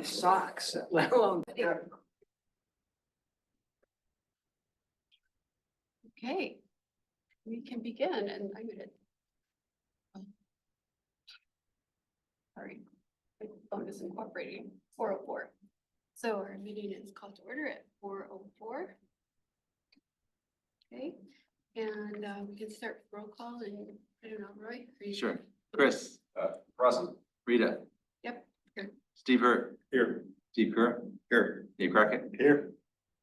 socks, let alone. Okay, we can begin, and I'm gonna. Sorry, my phone is incorporating 4:04. So our meeting is called to order at 4:04. Okay, and we can start with roll call, and I don't know, Roy? are you- Sure. Chris. Russell. Rita. Yep. Here. Steve Hurt. Here. Steve Kerr. Here. Dave Crockett. Here.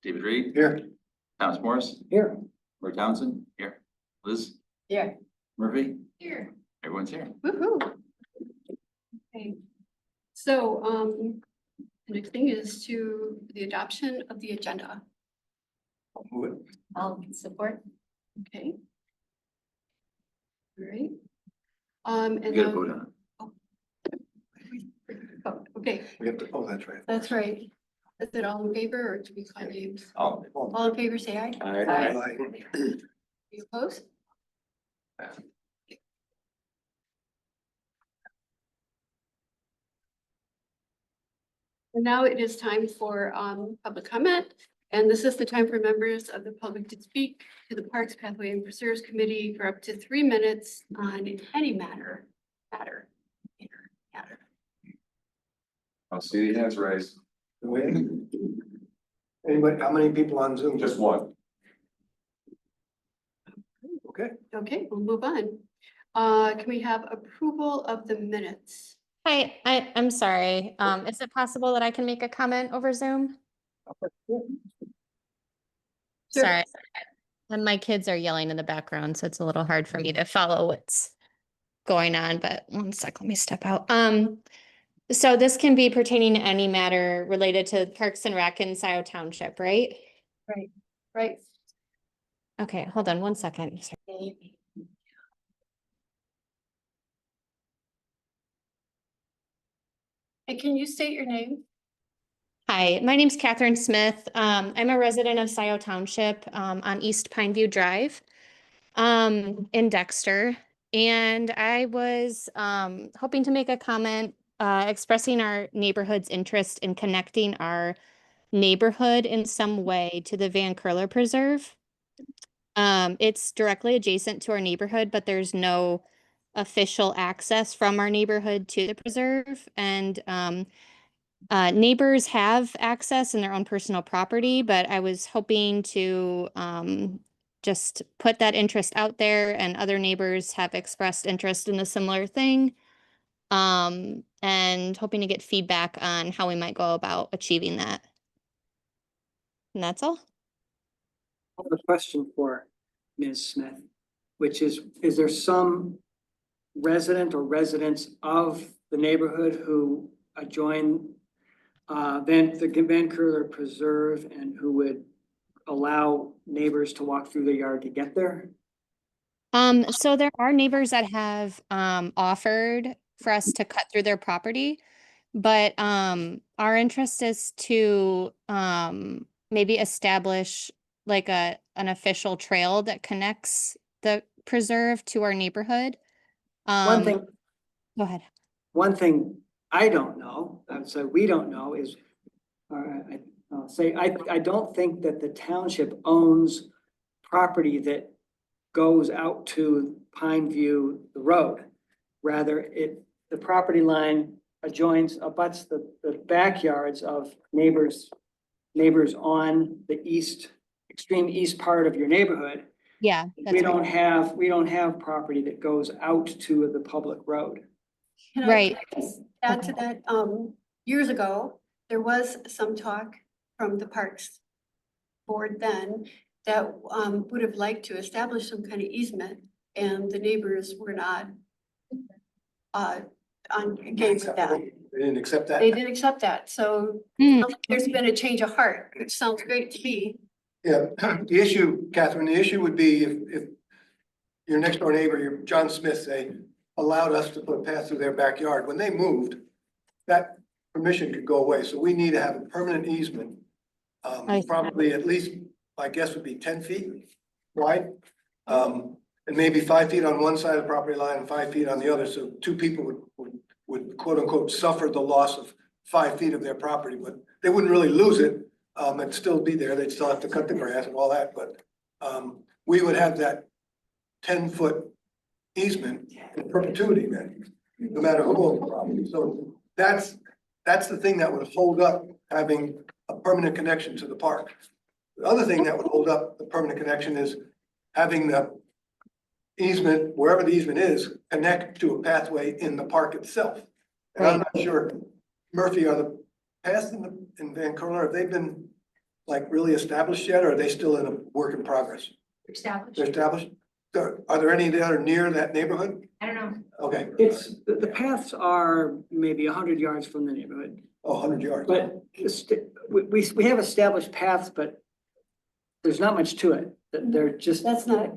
David Reed. Here. Thomas Morris. Here. Roy Townsend. Here. Liz. Yeah. Murphy. Here. Everyone's here. Woohoo. Okay, so the next thing is to the adoption of the agenda. I'll move it. I'll support. Okay. All right. And You gotta vote on oh, okay, We have to, oh, that's right. that's right. Is it all in favor or do we call names? I'll. All in favor, say aye. Aye. You opposed? And now it is time for public comment. And this is the time for members of the public to speak to the Parks, Pathway and Preserves Committee for up to 3 minutes on any matter. I'll see the hands raised. Anybody, how many people on Zoom? Just one. Okay. Okay, we'll move on. Can we have approval of the minutes? Hi, I'm sorry. Is it possible that I can make a comment over Zoom? Sure. Sorry. And my kids are yelling in the background, so it's a little hard for me to follow what's going on, but one sec, let me step out. So this can be pertaining to any matter related to Parks and Rec in Scio Township, right? Right. Okay, hold on one second. Sorry. And can you state your name? Hi, my name's Catherine Smith. I'm a resident of Scio Township on East Pineview Drive in Dexter. And I was hoping to make a comment expressing our neighborhood's interest in connecting our neighborhood in some way to the Van Curler Preserve. It's directly adjacent to our neighborhood, but there's no official access from our neighborhood to the preserve. And neighbors have access in their own personal property, but I was hoping to just put that interest out there, and other neighbors have expressed interest in a similar thing. And hoping to get feedback on how we might go about achieving that. And that's all. I have a question for Ms. Smith, which is there some resident or residents of the neighborhood who adjoin the Van Curler Preserve and who would allow neighbors to walk through the yard to get there? So there are neighbors that have offered for us to cut through their property, but our interest is to maybe establish like an official trail that connects the preserve to our neighborhood. One thing, Go ahead. one thing I don't know, I would say we don't know is, I'll say, I don't think that the township owns property that goes out to Pineview, the road. Rather, the property line abuts the backyards of neighbors on the extreme east part of your neighborhood. Yeah, that's We right. don't have property that goes out to the public road. Can Right. I just add to that? Years ago, there was some talk from the Parks Board then that would have liked to establish some kind of easement, and the neighbors were not on game with that. They didn't accept that? They didn't accept that, so Hmm. there's been a change of heart, which sounds great to me. Yeah, the issue, Catherine, the issue would be if your next door neighbor, your John Smith, say, allowed us to put a path through their backyard. When they moved, that permission could go away. So we need to have a permanent easement. I see. Probably at least, my guess would be 10 feet wide. And maybe 5 feet on one side of the property line and 5 feet on the other. So two people would quote unquote suffer the loss of 5 feet of their property, but they wouldn't really lose it. It'd still be there. They'd still have to cut the grass and all that, but, we would have that 10-foot easement in perpetuity then, no matter who owns the property. So that's the thing that would hold up having a permanent connection to the park. The other thing that would hold up the permanent connection is having the easement, wherever the easement is, connect to a pathway in the park itself. And I'm not sure, Murphy, are the paths in Van Curler, have they been like really established yet, or are they still in a work in progress? Established. They're established? Are there any that are near that neighborhood? I don't know. Okay, It's, the paths are maybe 100 yards from the neighborhood, 100 yards. but we have established paths, but there's not much to it. They're just, That's not,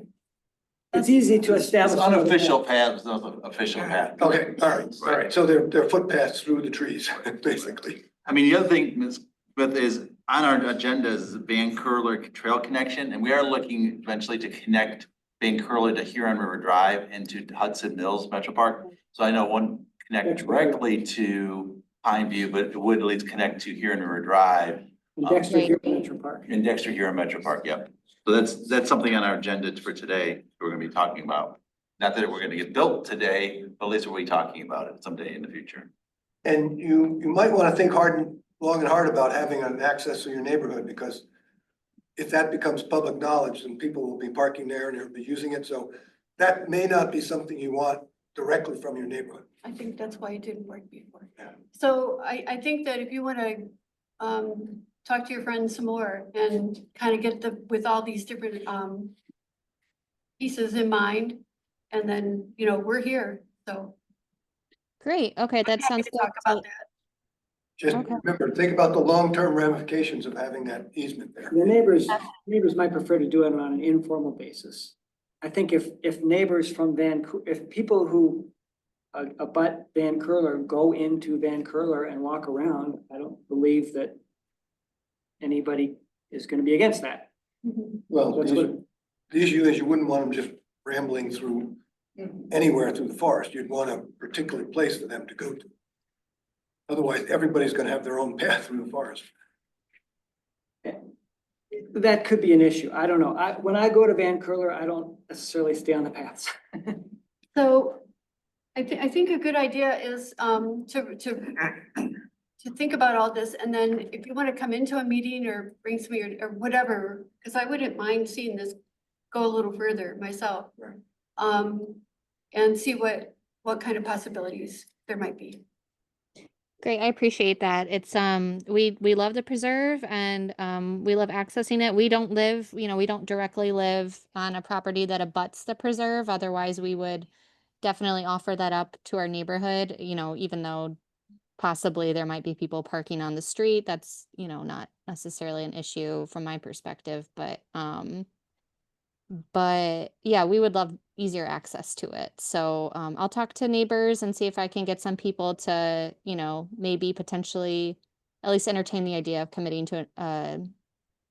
it's easy to It's establish. unofficial paths, no official path. Okay, all right. So they're footpaths through the trees, basically. I mean, the other thing, Ms. Smith, is on our agenda is Van Curler Trail Connection, and we are looking eventually to connect Van Curler to Huron River Drive into Hudson Mills Metro Park. So I know one connect That's right. directly to Pine View, but it would at least connect to Huron River Drive In Dexter here in Metro Park. and Dexter Huron Metro Park, yep. So that's something on our agenda for today, we're gonna be talking about. Not that we're gonna get built today, but at least we'll be talking about it someday in the future. And you might want to think long and hard about having an access to your neighborhood, because if that becomes public knowledge, then people will be parking there and they'll be using it. So that may not be something you want directly from your neighborhood. I think that's why it didn't work before. Yeah. So I think that if you wanna, talk to your friends some more and kind of get with all these different, pieces in mind, and then, we're here, so. Great. Okay, that I'm happy sounds to good. talk about that. Just Okay. remember, think about the long-term ramifications of having that easement there. The neighbors might prefer to do it on an informal basis. I think if neighbors from if people who abut Van Curler go into Van Curler and walk around, I don't believe that anybody is gonna be against that. Mhm. Well, That's what- the issue is you wouldn't want them just rambling through anywhere through the forest. You'd want a particular place for them to go to. Otherwise, everybody's gonna have their own path through the forest. That could be an issue. I don't know. When I go to Van Curler, I don't necessarily stay on the paths. So I think a good idea is to think about all this, and then if you want to come into a meeting or bring some of your, or whatever, because I wouldn't mind seeing this go a little further myself. Right. And see what kind of possibilities there might be. Great, I appreciate that. It's we love the preserve and we love accessing it. We don't live, we don't directly live on a property that abuts the preserve. Otherwise, we would definitely offer that up to our neighborhood, even though possibly there might be people parking on the street. That's, not necessarily an issue from my perspective, but yeah, we would love easier access to it. So I'll talk to neighbors and see if I can get some people to, maybe potentially at least entertain the idea of committing to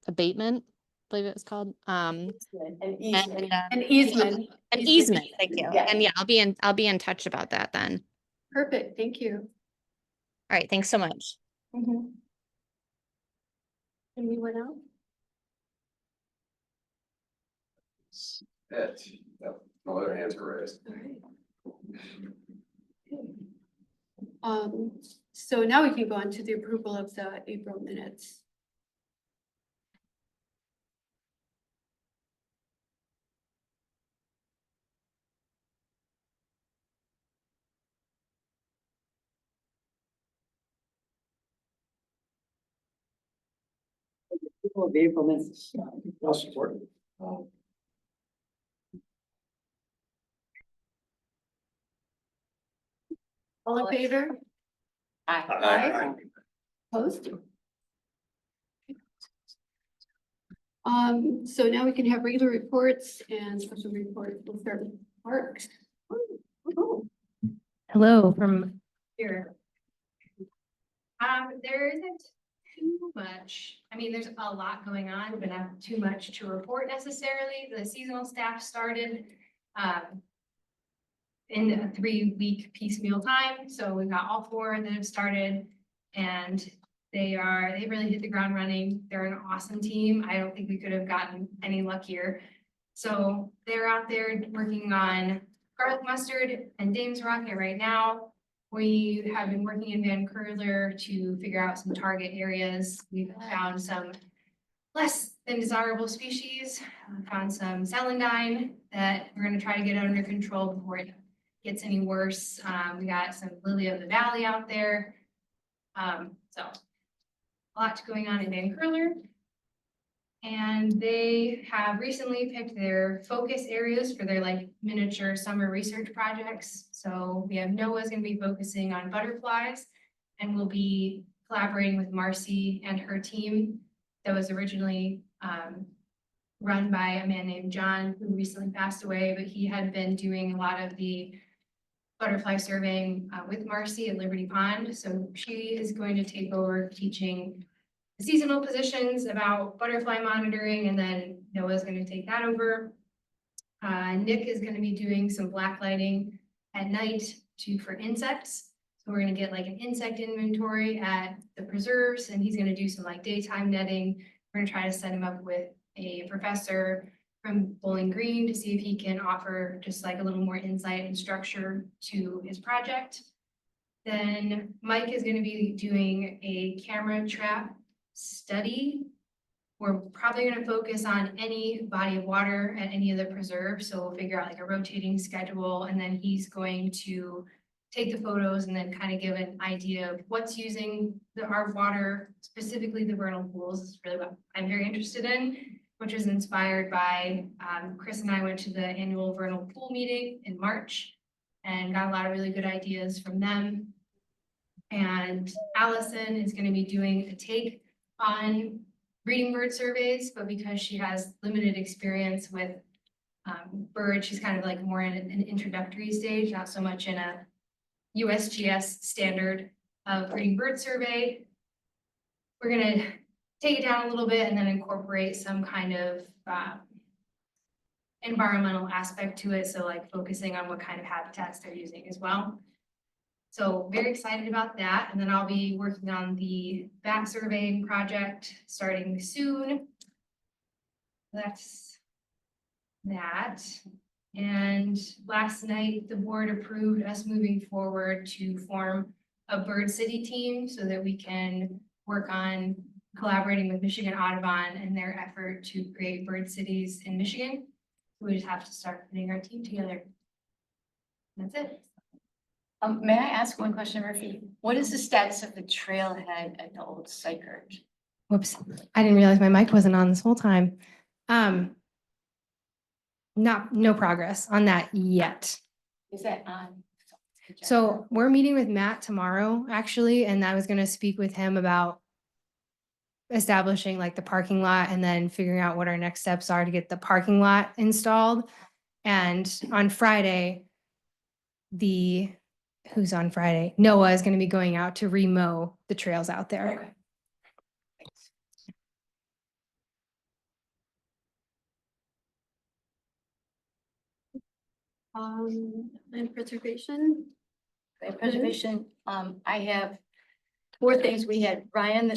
abatement, I believe it was called. An And, easement. An easement. an easement, thank you. Yeah. And yeah, I'll be in touch about that then. Perfect, thank you. All right, thanks so much. Anyone else? It, no other hands are raised. All right. So now we can go on to the approval of the April minutes. People of April minutes. I'll support it. All in favor? Aye. Opposed? So now we can have regular reports and special reports. We'll start with parks. Oh, Hello from here. there isn't too much, there's a lot going on, but not too much to report necessarily. The seasonal staff started in a 3-week piecemeal time. So we've got all 4 that have started. and they really hit the ground running. They're an awesome team. I don't think we could have gotten any luckier. So they're out there working on garlic mustard and Dame's Rocket right now. We have been working in Van Curler to figure out some target areas. We've found some less than desirable species, found some celandine that we're gonna try to get under control before it gets any worse. We got some lily of the valley out there. So a lot going on in Van Curler. And they have recently picked their focus areas for their like miniature summer research projects. So we have Noah's gonna be focusing on butterflies, and we'll be collaborating with Marcy and her team that was originally run by a man named John, who recently passed away, but he had been doing a lot of the butterfly surveying with Marcy at Liberty Pond. So she is going to take over teaching the seasonal positions about butterfly monitoring, and then Noah's gonna take that over. Nick is gonna be doing some black lighting at night for insects. So we're gonna get like an insect inventory at the preserves, and he's gonna do some like daytime netting. We're gonna try to set him up with a professor from Bowling Green to see if he can offer just like a little more insight and structure to his project. Then Mike is gonna be doing a camera trap study. We're probably gonna focus on any body of water at any of the preserves, so we'll figure out like a rotating schedule, and then he's going to take the photos and then kind of give an idea of what's using our water, specifically the vernal pools, is really what I'm very interested in, which is inspired by, Chris and I went to the annual vernal pool meeting in March and got a lot of really good ideas from them. And Allison is gonna be doing a take on reading bird surveys, but because she has limited experience with birds, she's kind of like more in an introductory stage, not so much in a USGS standard of reading bird survey. We're gonna take it down a little bit and then incorporate some kind of environmental aspect to it, so like focusing on what kind of habitats they're using as well. So very excited about that. And then I'll be working on the bat surveying project starting soon. That's that. And last night, the board approved us moving forward to form a bird city team so that we can work on collaborating with Michigan Audubon in their effort to create bird cities in Michigan. We just have to start putting our team together. That's it. May I ask one question, Murphy? What is the status of the trailhead at the old Sychard? Whoops, I didn't realize my mic wasn't on this whole time. No progress on that yet. Is that on? So we're meeting with Matt tomorrow, actually, and I was gonna speak with him about establishing like the parking lot and then figuring out what our next steps are to get the parking lot installed. And on Friday, who's on Friday? Noah is gonna be going out to remow the trails out there. Okay. Thanks. Land preservation. Okay, preservation, I have 4 things. We had Ryan,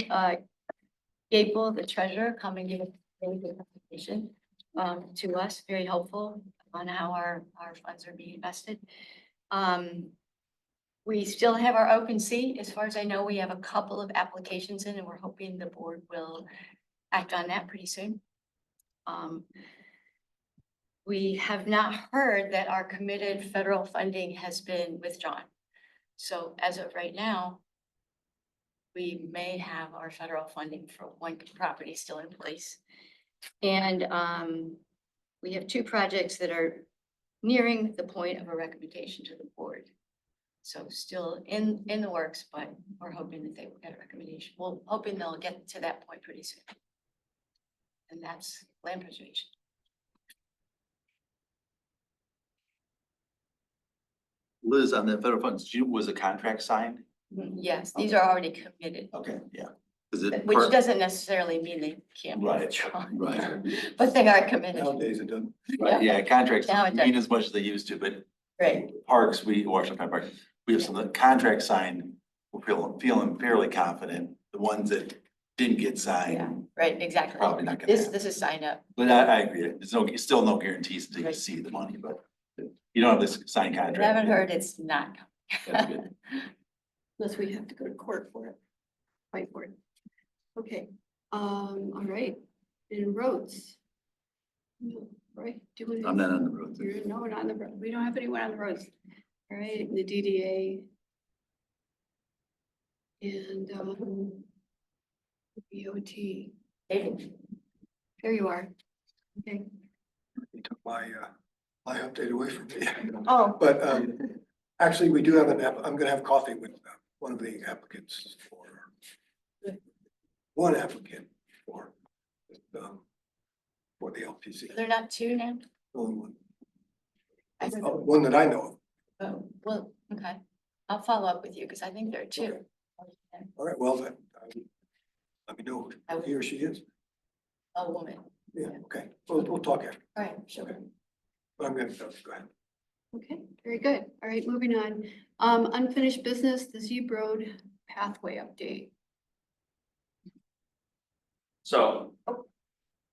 Gable, the treasurer, come and give a very good presentation to us, very helpful on how our funds are being invested. We still have our open seat. As far as I know, we have a couple of applications in, and we're hoping the board will act on that pretty soon. We have not heard that our committed federal funding has been withdrawn. So as of right now, we may have our federal funding for one property still in place. And we have 2 projects that are nearing the point of a recommendation to the board. So still in the works, but we're hoping that they will get a recommendation. We're hoping they'll get to that point pretty soon. And that's land preservation. Liz, on the federal funds, was a contract signed? Yes, these are already committed, Okay, yeah. Is it? which doesn't necessarily mean they can't be Right, withdrawn. right. But they are committed. Nowadays it doesn't. Right, yeah, contracts Now it mean as much as they used to, but Right. parks, Washington Park, we have some contracts signed feeling fairly confident. The ones that didn't get Yeah, signed, right, exactly. probably not gonna This, happen. this is signed up. But I agree, there's still no guarantees until you Right. see the money, but you don't have this signed I contract. haven't yet. heard it's not That's coming. good. Unless we have to go to court for it, fight for it. Okay, all right, in roads. No, right, do we? I'm not on the road. You're, no, we're not on the road, we don't have anyone on the roads. All right, the DDA. And, BOT, David, there you are. Okay, You took my update away from me. oh, But, actually, we do have I'm gonna have coffee with one of the applicants one applicant for, for the LPC, they're not two now? only one, I don't one that I know of. Oh, well, okay. I'll follow up with you because I think there are two. All right, well, then, let me know I who will. he or she is. A woman. Yeah, okay, we'll talk after, All right, sure. but I'm gonna, go ahead. okay, very good. All right, moving on. Unfinished business, the Zeb Road pathway update. So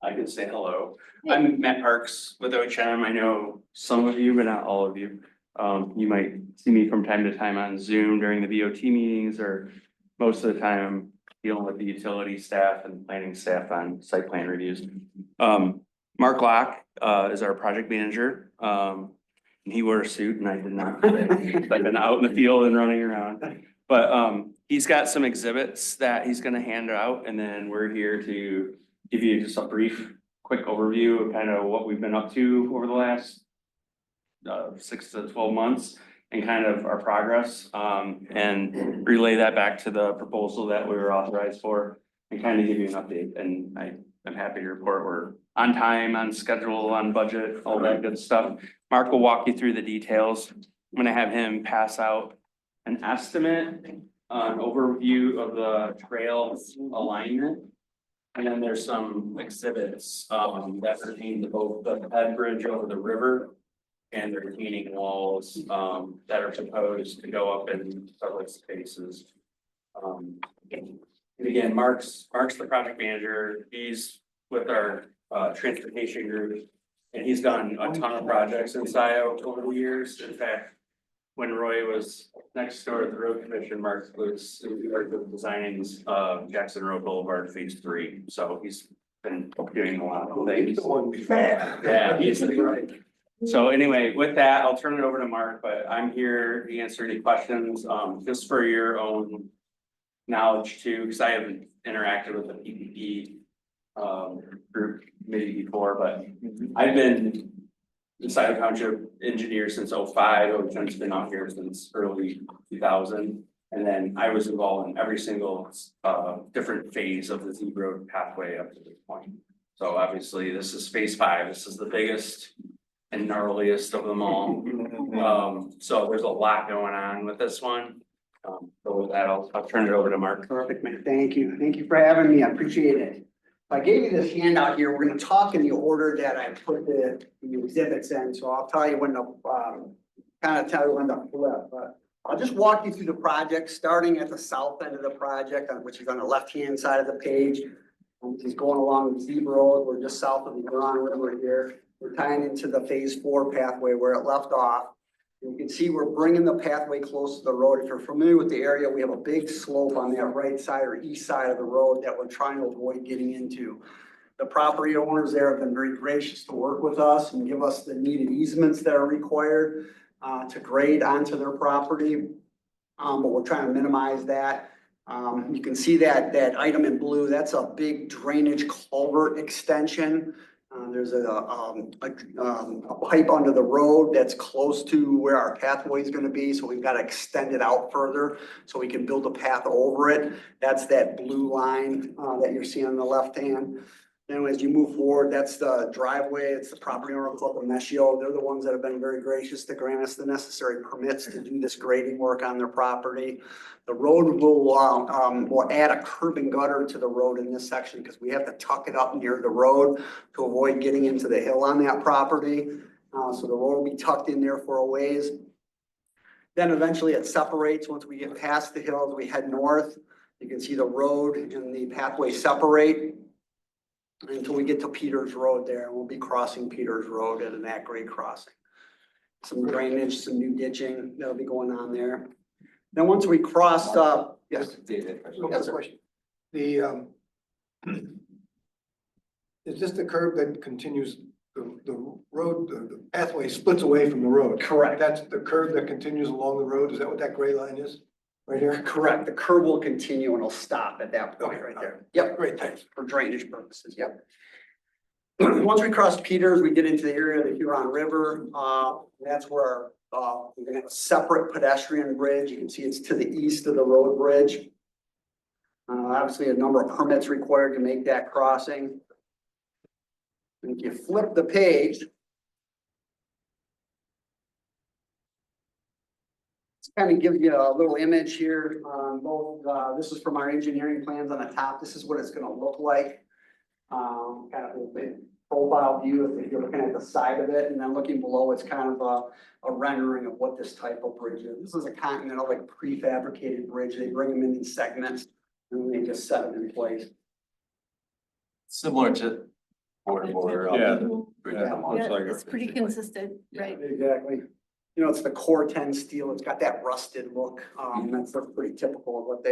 I can say hello. I'm Matt Parks with OHM. I know some of you, but not all of you. You might see me from time to time on Zoom during the BOT meetings, or most of the time I'm dealing with the utility staff and planning staff on site plan reviews. Mark Locke is our project manager. And he wore a suit and I did not. I've been out in the field and running around. But he's got some exhibits that he's gonna hand out, and then we're here to give you just a brief, quick overview of kind of what we've been up to over the last 6 to 12 months and kind of our progress, and relay that back to the proposal that we were authorized for and kind of give you an update. And I'm happy to report we're on time, on schedule, on budget, all that good stuff. Mark will walk you through the details. I'm gonna have him pass out an estimate, an overview of the trail alignment. And then there's some exhibits, that pertain to both the head bridge over the river and the retaining walls, that are proposed to go up in several spaces. And again, Mark's the project manager. He's with our, transportation group. And he's done a ton of projects in Scio over the years. In fact, when Roy was next door at the road commission, Mark was designing Jackson Road Boulevard Phase 3. So he's been doing a lot of things. Yeah, he's right. So anyway, with that, I'll turn it over to Mark, but I'm here to answer any questions, just for your own knowledge too, because I haven't interacted with the PPP group maybe before, but I've been the Scio Township engineer since 05. OHM's been out here since early 2000. And then I was involved in every single different phase of the Zeb Road pathway up to this point. So obviously this is phase 5. This is the biggest and gnarliest of them all. So there's a lot going on with this one. So with that, I'll turn it over to Mark. Perfect, man. Thank you. Thank you for having me. I appreciate it. I gave you this handout here. We're gonna talk in the order that I put the exhibits in, so I'll tell you when to, kind of tell you when to flip, but I'll just walk you through the project, starting at the south end of the project, which is on the left-hand side of the page. Which is going along the Zeb Road. We're just south of the Huron River here. We're tying into the phase 4 pathway where it left off. You can see we're bringing the pathway close to the road. If you're familiar with the area, we have a big slope on that right side or east side of the road that we're trying to avoid getting into. The property owners there have been very gracious to work with us and give us the needed easements that are required to grade onto their property. But we're trying to minimize that. You can see that item in blue, that's a big drainage culvert extension. There's a pipe under the road that's close to where our pathway is gonna be, so we've got to extend it out further so we can build a path over it. That's that blue line that you're seeing on the left hand. Then as you move forward, that's the driveway. It's the property owner called the Scio. They're the ones that have been very gracious to grant us the necessary permits to do this grading work on their property. The road will add a curb and gutter to the road in this section because we have to tuck it up near the road to avoid getting into the hill on that property. So the road will be tucked in there for a ways. Then eventually it separates. Once we get past the hills, we head north. You can see the road and the pathway separate until we get to Peters Road there. And we'll be crossing Peters Road at an at-grade crossing. Some drainage, some new ditching that'll be going on there. Then once we cross, yes. David. Yes, sir. The, is this the curb that continues, the road, the pathway splits away from the road? Correct. That's the curb that continues along the road? Is that what that gray line is? Right here? Correct. The curb will continue and it'll stop at that point right there. Yep. Great, thanks. For drainage purposes, yep. Once we cross Peters, we get into the area of the Huron River. That's where, we're gonna have a separate pedestrian bridge. You can see it's to the east of the road bridge. Obviously, a number of permits required to make that crossing. And if you flip the page, this kind of gives you a little image here. This is from our engineering plans on the top. This is what it's gonna look like. Kind of a profile view if you're looking at the side of it, and then looking below, it's kind of a rendering of what this type of bridge is. This is a continental, like prefabricated bridge. They bring them in segments and they just set them in place. Similar to. Border. Yeah. Yeah, it's pretty consistent, right? Exactly. You know, it's the core 10 steel. It's got that rusted look. That's pretty typical of what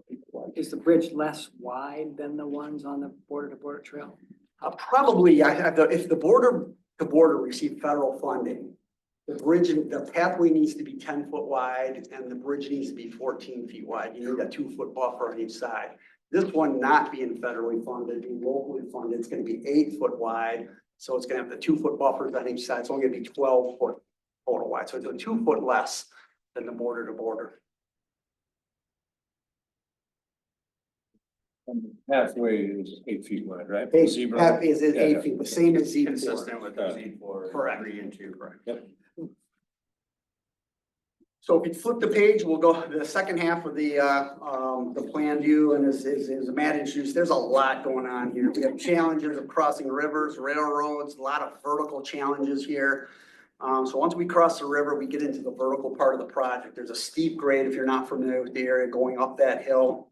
people like. Is the bridge less wide than the ones on the border to border trail? Probably, if the border to border receive federal funding, the bridge, the pathway needs to be 10 foot wide and the bridge needs to be 14 feet wide. You need a 2 foot buffer on each side. This one not being federally funded, being locally funded, it's gonna be 8 foot wide. So it's gonna have the 2 foot buffers on each side. It's only gonna be 12 foot total wide. So it's a 2 foot less than the border to border. Pathway is 8 feet wide, right? Is Zebra. 8 feet, the same as Z4. Consistent with the Z4. Correct. 3 and 2, correct? Yep. So if you flip the page, we'll go to the second half of the plan view, and as Matt introduced, there's a lot going on here. We have challenges of crossing rivers, railroads, a lot of vertical challenges here. So once we cross the river, we get into the vertical part of the project. There's a steep grade, if you're not familiar with the area, going up that hill.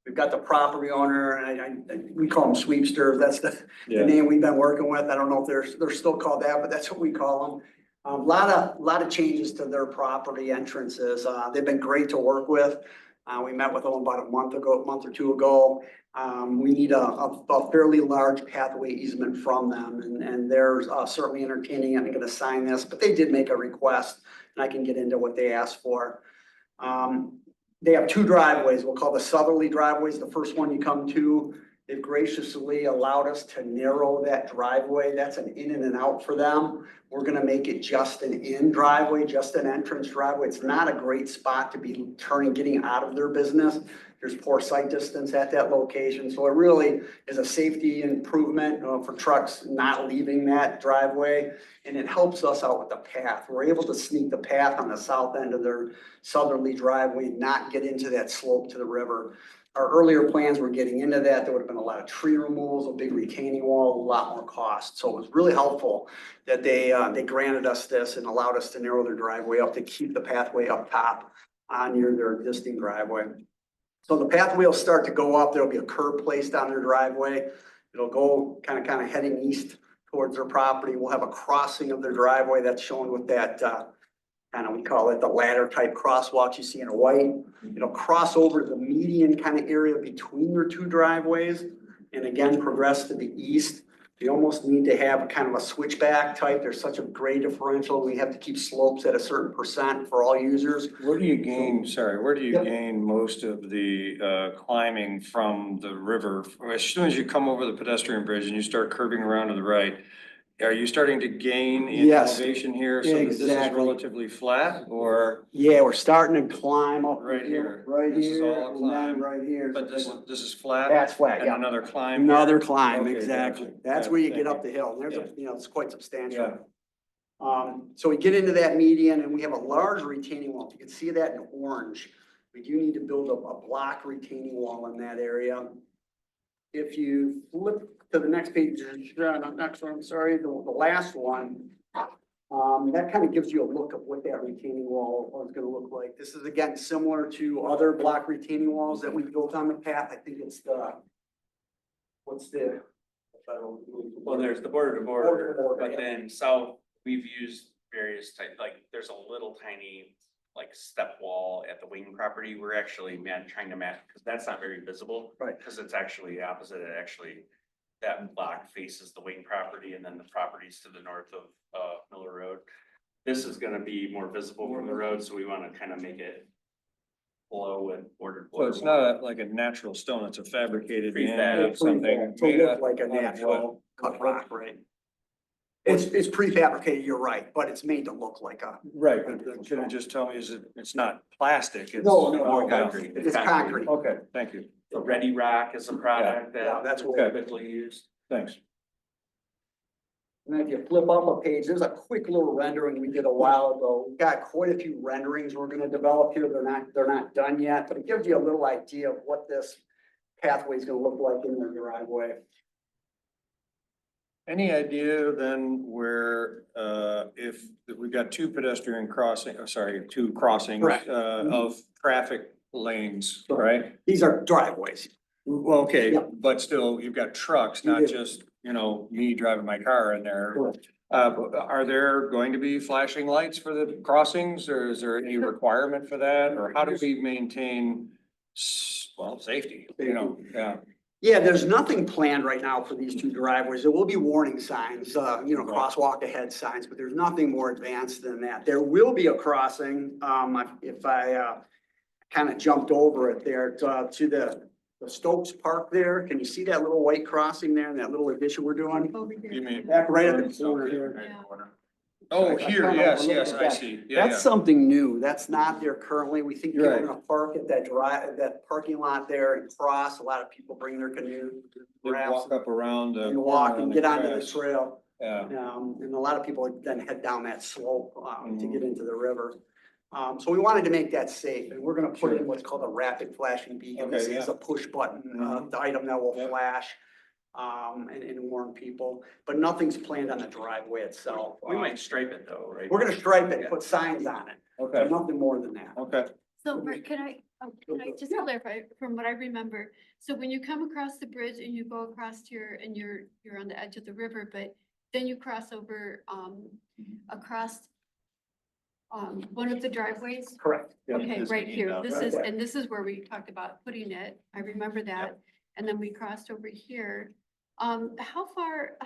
We've got the property owner, and we call them sweepsters. That's the name we've been working with. I don't know if they're still called that, but that's what we call them. A lot of changes to their property entrances. They've been great to work with. We met with them about a month or two ago. We need a fairly large pathway easement from them, and they're certainly entertaining it and gonna sign this, but they did make a request, and I can get into what they asked for. They have two driveways. We'll call the southerly driveways. The first one you come to, they've graciously allowed us to narrow that driveway. That's an in and an out for them. We're gonna make it just an in driveway, just an entrance driveway. It's not a great spot to be getting out of their business. There's poor sight distance at that location. So it really is a safety improvement for trucks not leaving that driveway. And it helps us out with the path. We're able to sneak the path on the south end of their southerly driveway, not get into that slope to the river. Our earlier plans were getting into that. There would have been a lot of tree removals, a big retaining wall, a lot more cost. So it was really helpful that they granted us this and allowed us to narrow their driveway up to keep the pathway up top near their existing driveway. So the pathway will start to go up. There'll be a curb placed on their driveway. It'll go kind of heading east towards their property. We'll have a crossing of their driveway that's shown with that we call it the ladder type crosswalk you see in white. It'll cross over the median kind of area between their two driveways and again progress to the east. You almost need to have kind of a switchback type. There's such a grade differential. We have to keep slopes at a certain % for all users. Where do you gain Yep. gain most of the climbing from the river? As soon as you come over the pedestrian bridge and you start curving around to the right, are you starting to gain in Yes. elevation here so that this is Exactly. relatively flat, or? Yeah, we're starting to climb up. Right here. Right This is here, all a and then climb. right here. But this is flat? That's flat, And yeah. another climb? Another here? climb, Okay, exactly. gotcha. That's Yeah, where you thank get up the hill. There's Yeah. it's quite substantial. Yeah. So we get into that median and we have a large retaining wall. You can see that in orange. We do need to build a block retaining wall in that area. If you flip to the next page, not next one, I'm sorry, the last one. That kind of gives you a look of what that retaining wall is gonna look like. This is again similar to other block retaining walls that we built on the path. I think it's what's the federal? Well, there's the border to Border to border, border, but yeah. then south, we've used various type, like, there's a little tiny like step wall at the wing property. We're actually trying to match, because that's not very visible. Right. Because it's actually opposite. It actually, that block faces the wing property and then the properties to the north of Miller Road. This is gonna be more visible from the road, so we wanna kind of make it flow and border. So it's not like a natural stone, it's a fabricated in Prefab. of something. To made look out- like a out of what? natural cut rock, right? It's prefabricated, you're right, but it's made to look like a. Right, but can you just tell me, it's not plastic? It's No, no, More no, concrete. it's concrete. Okay, thank you. The Ready Rock is a product Yeah, that that's that's what- typically used. Thanks. And then if you flip up a page, there's a quick little rendering we did a while ago. We've got quite a few renderings we're gonna develop here. They're not done yet, but it gives you a little idea of what this pathway is gonna look like in the driveway. Any idea then where, if we've got two pedestrian crossing, two crossings, Correct. of traffic lanes, right? These are driveways. Well, okay, Yeah. but still, you've got trucks, You not do. just, me driving my car in there. Correct. But are there going to be flashing lights for the crossings, or is there any requirement for that, or how do we maintain, safety, yeah. Yeah, there's nothing planned right now for these two driveways. There will be warning signs, crosswalk ahead signs, but there's nothing more advanced than that. There will be a crossing, if I kind of jumped over it there to the Stokes Park there. Can you see that little white crossing there and that little addition we're doing? Over here. You mean? Back right at the corner here. Oh, I here, kinda yes, overlooked yes, I that. see, yeah, That's something new. That's not there currently. We think people You're are right. gonna park at that parking lot there and cross. A lot of people bring their canoe. They walk up around. And walk and get onto the grass. trail. Yeah, And a lot of people then head down that slope, to get into the river. So we wanted to make that safe, and we're gonna put in what's called a rapid flashing beacon. This Okay, is yeah. a push button, Mhm. item that will Yeah. flash, and warn people, but nothing's planned on the driveway itself. We might stripe it though, right? We're gonna stripe it, Yeah. put signs on it, but okay, nothing more than that. okay. So Rick, can I just clarify from what I remember? So when you come across the bridge and you go across here and you're on the edge of the river, but then you cross over, across one of the driveways? Correct. Yeah, Okay, this right can here. end up This right is, there. and this is where we talked about putting it. I remember that. And then we crossed over here. How far,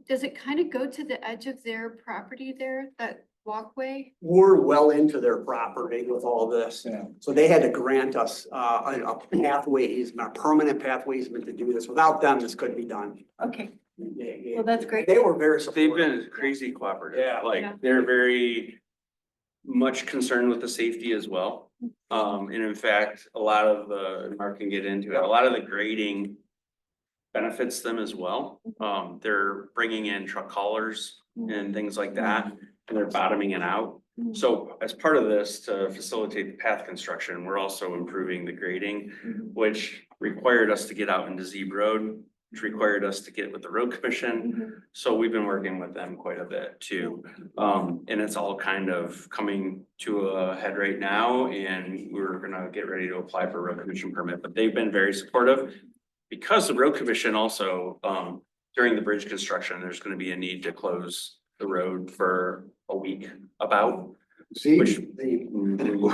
does it kind of go to the edge of their property there, that walkway? We're well into their property with all this. Yeah. So they had to grant us, a pathway easement, a permanent pathway easement to do this. Without them, this couldn't be done. Okay, well, that's great. They were very They've supportive. been crazy cooperative. Yeah. Like, Yeah. they're very much concerned with the safety as well. And in fact, a lot of Mark can get into it, a lot of the grading benefits them as well. They're bringing in truck haulers and things like that, and they're bottoming it out. So as part of this, to facilitate the path construction, we're also improving the grading, which required us to get out into Zeeb Road, which required us to get with the road commission. So we've been working with them quite a bit too. And it's all kind of coming to a head right now, and we're gonna get ready to apply for a road commission permit, but they've been very supportive. Because the road commission also, during the bridge construction, there's gonna be a need to close the road for a week about. See, Which-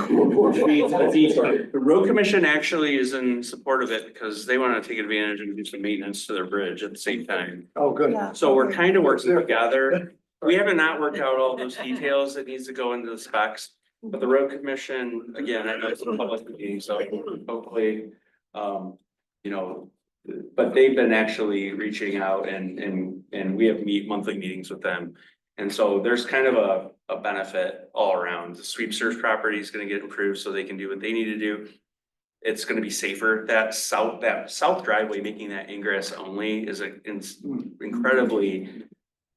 The road commission actually is in support of it because they wanna take advantage and do some maintenance to their bridge at the same time. oh, good. So we're kind of working together. We haven't not worked out all those details that needs to go into the specs. But the road commission, again, I know it's a public meeting, so hopefully, but they've been actually reaching out and we have monthly meetings with them. And so there's kind of a benefit all around. The sweepsters property is gonna get improved so they can do what they need to do. It's gonna be safer. That south driveway, making that ingress only is an incredibly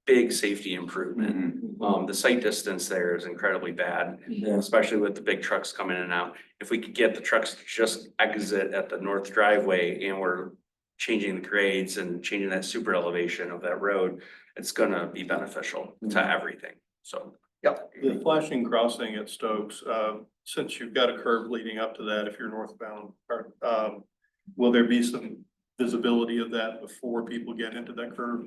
big safety improvement. The sight distance there is incredibly bad, especially with the big trucks coming in and out. If we could get the trucks to just exit at the north driveway and we're changing the grades and changing that super elevation of that road, it's gonna be beneficial to everything, so. The flashing crossing at Stokes, since you've got a curve leading up to that, if you're northbound, will there be some visibility of that before people get into that curve?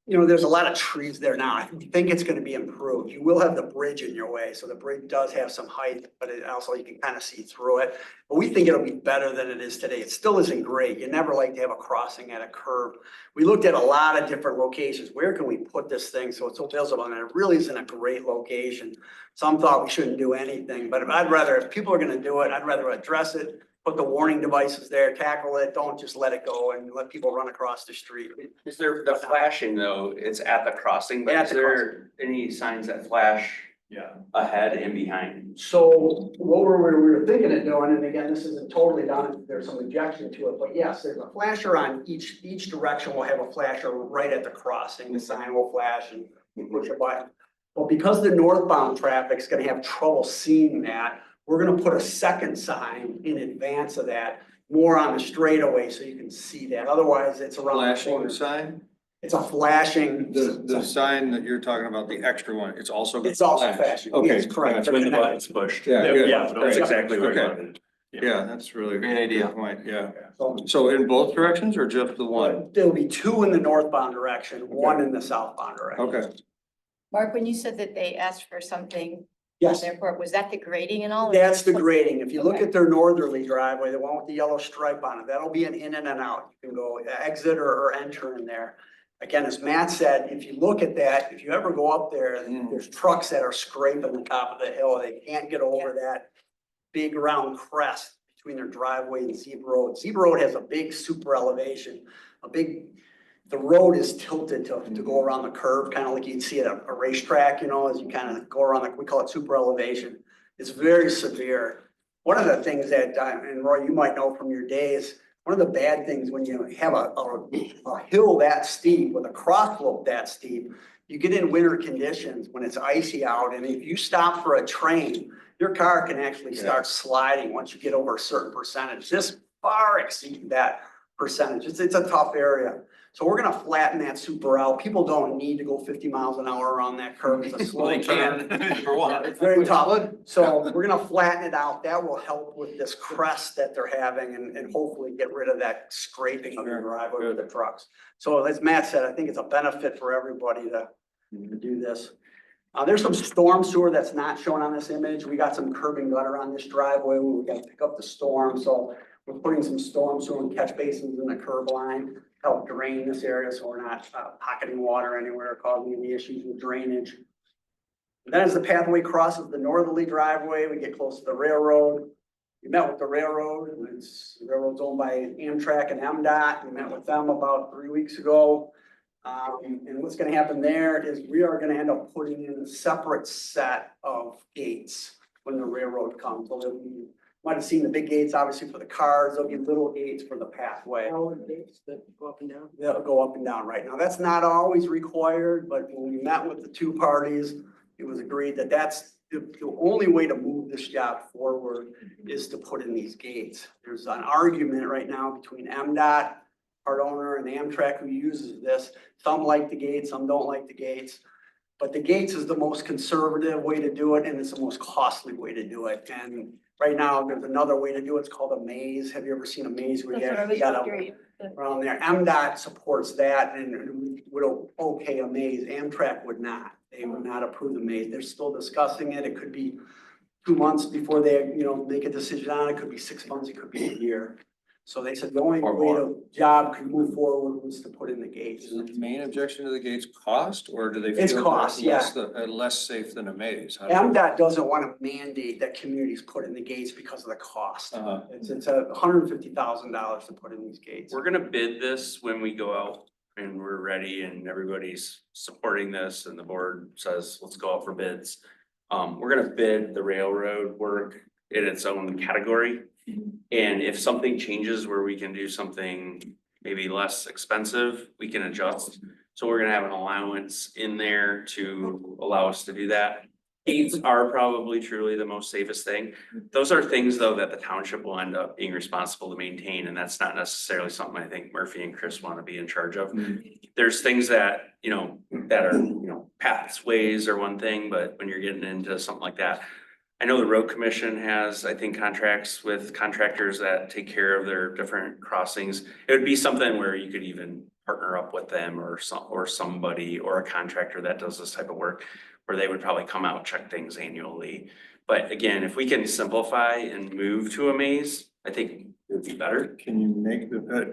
You know, there's a lot of trees there now. I think it's gonna be improved. You will have the bridge in your way, so the bridge does have some height, but it also, you can kind of see through it. But we think it'll be better than it is today. It still isn't great. You never like to have a crossing at a curve. We looked at a lot of different locations. Where can we put this thing so it's so visible? And it really isn't a great location. Some thought we shouldn't do anything, but I'd rather, if people are gonna do it, I'd rather address it, put the warning devices there, tackle it, don't just let it go and let people run across the street. Is there, the flashing though, it's at the crossing, but At is the there any signs that flash Yeah. ahead and behind? So what we were thinking of doing, and again, this isn't totally done, there's some objection to it, but yes, there's a flasher on each direction will have a flasher right at the crossing. The sign will flash and you push a button. But because the northbound traffic's gonna have trouble seeing that, we're gonna put a second sign in advance of that, more on the straightaway so you can see that. Otherwise, it's around the Flashing corner. sign, It's a flashing. the sign that you're talking about, the extra one, it's also. gonna It's also flash. flashing. Okay, Yes, correct. gotcha. When the button's pushed. Yeah, good. Yeah, that's Great. exactly what I Okay. wanted. Yeah, that's really. Great idea. good point, yeah. So So in both directions or just the one? there'll be two in the northbound direction, one in the southbound direction. Okay. Mark, when you said that they asked for something on Yes. their part, was that the grading and all? or That's the just- grading. If you look Okay. at their northerly driveway, the one with the yellow stripe on it, that'll be an in and an out. You can go exit or enter in there. Again, as Matt said, if you look at that, if you ever go up there, there's trucks that are scraping the top of the hill. They can't get over that big round crest between their driveway and Zebra Road. Zebra Road has a big super elevation, the road is tilted to go around the curve, kind of like you'd see at a racetrack, you know, as you kind of go around, we call it super elevation. It's very severe. One of the things that, and Roy, you might know from your days, one of the bad things when you have a hill that steep with a cross slope that steep, you get in winter conditions when it's icy out, and if you stop for a train, your car can actually start sliding once you get over a certain percentage. This far exceeds that percentage. It's a tough area. So we're gonna flatten that super out. People don't need to go 50 miles an hour around that curve. It's a slow They turn. can, for what? It's very tough. So we're gonna flatten it out. That will help with this crest that they're having and hopefully get rid of that scraping of the driveway with the trucks. So as Matt said, I think it's a benefit for everybody to do this. There's some storm sewer that's not shown on this image. We got some curb and gutter on this driveway. We gotta pick up the storm. So we're putting some storm sewer and catch basins in the curb line, help drain this area so we're not pocketing water anywhere, causing any issues with drainage. Then as the pathway crosses the northerly driveway, we get close to the railroad. We met with the railroad, and the railroad's owned by Amtrak and MDOT. We met with them about 3 weeks ago. And what's gonna happen there is we are gonna end up putting in a separate set of gates when the railroad comes. So there'll be, might have seen the big gates, obviously for the cars, there'll be little gates for the pathway. Gates that go up and down. They'll go up and down right now. That's not always required, but when we met with the two parties, it was agreed that that's the only way to move this job forward is to put in these gates. There's an argument right now between MDOT, part owner, and Amtrak who uses this. Some like the gates, some don't like the gates. But the gates is the most conservative way to do it, and it's the most costly way to do it. And right now, there's another way to do it. It's called a maze. Have you ever seen a maze where you That's what I actually was got wondering. around there? MDOT supports that and would okay a maze. Amtrak would not. They would not approve the maze. They're still discussing it. It could be 2 months before they, make a decision on it. It could be 6 months. It could be a year. So they said the only Or way more. the job could move forward was to put in the gates. Is the main objection to the gates cost, or do they feel? It's that cost, less less safe than a maze? How do they- MDOT doesn't want to mandate that communities put in the gates because of the cost. Uh-huh. It's $150,000 to put in these gates. We're gonna bid this when we go out and we're ready and everybody's supporting this and the board says, let's go out for bids. We're gonna bid the railroad work in its own category. And if something changes where we can do something maybe less expensive, we can adjust. So we're gonna have an allowance in there to allow us to do that. gates are probably truly the most safest thing. Those are things though that the township will end up being responsible to maintain, and that's not necessarily something I think Murphy and Chris want to be in charge of. There's things that, that are, pathways are one thing, but when you're getting into something like that. I know the road commission has, I think, contracts with contractors that take care of their different crossings. It would be something where you could even partner up with them or somebody or a contractor that does this type of work, where they would probably come out, check things annually. But again, if we can simplify and move to a maze, I think it would be better. Can you make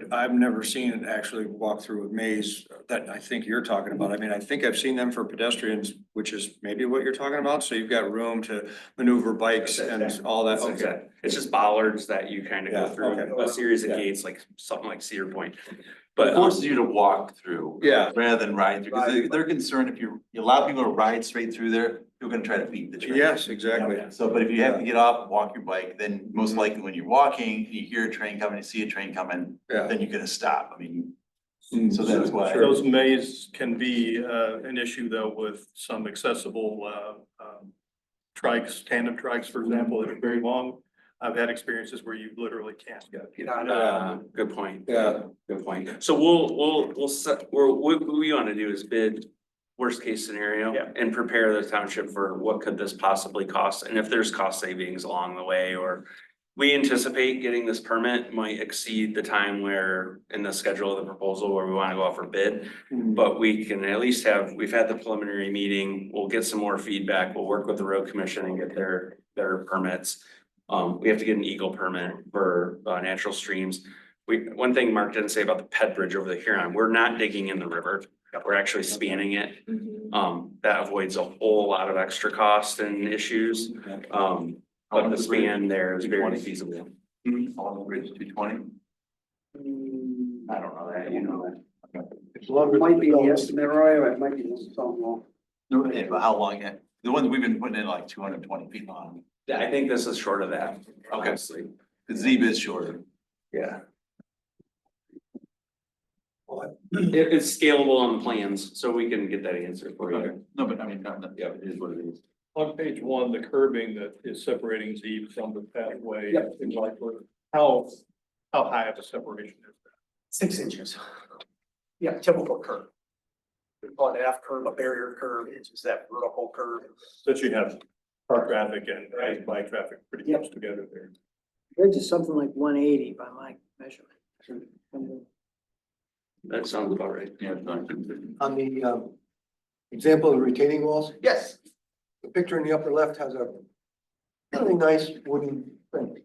I've never seen it actually walk through a maze that I think you're talking about. I mean, I think I've seen them for pedestrians, which is maybe what you're talking about. So you've got room to maneuver bikes and all that. Okay. It's just bollards that you kind of go Yeah, through, okay. a series of Yeah. gates, like something like Cedar Point. But But it forces you to walk through. Yeah. Rather than ride through, because they're concerned if you allow people to ride straight through there, you're gonna try to beat the train. Yes, exactly. So, but if you have to get off, walk your bike, then most likely when you're walking, you hear a train coming, you see a train coming, Yeah. then you're gonna stop. I mean, so that's why. Those mazes can be an issue though with some accessible trikes, tandem trikes, for example, that are very long. I've had experiences where you literally can't get. Good point. Yeah. Good point. So we'll set, what we want to do is bid worst case scenario. Yeah. And prepare the township for what could this possibly cost, and if there's cost savings along the way, or we anticipate getting this permit might exceed the time where in the schedule of the proposal where we want to go out for bid. But we can at least we've had the preliminary meeting, we'll get some more feedback, we'll work with the road commission and get their permits. We have to get an Eagle permit for natural streams. One thing Mark didn't say about the Ped Bridge over the Huron, we're not digging in the river, we're actually spanning it. That avoids a whole lot of extra cost and issues. But the span there is very feasible. On the bridge, 220? I don't know that, you know that. It might be the estimate, Roy, or it might be something wrong. No, yeah, but how long, the ones we've been putting in like 220 feet long. Yeah, I think this is short of that, honestly. The Z is shorter. Yeah. It's scalable on the plans, so we can get that answer for you. No, but I mean, yeah, it is what it is. On page one, the curbing that is separating Z from the pathway, Yep. things like, how high of a separation is that? 6 inches. Yeah, typical curve. We call it F curve, a barrier curve, it's just that vertical curve. That you have car traffic and bike traffic pretty Yep. close together there. Bridge is something like 180 by my measurement. That sounds about right. Yeah, it's not- On the example of retaining walls, Yes. the picture in the upper left has a really nice wooden frame.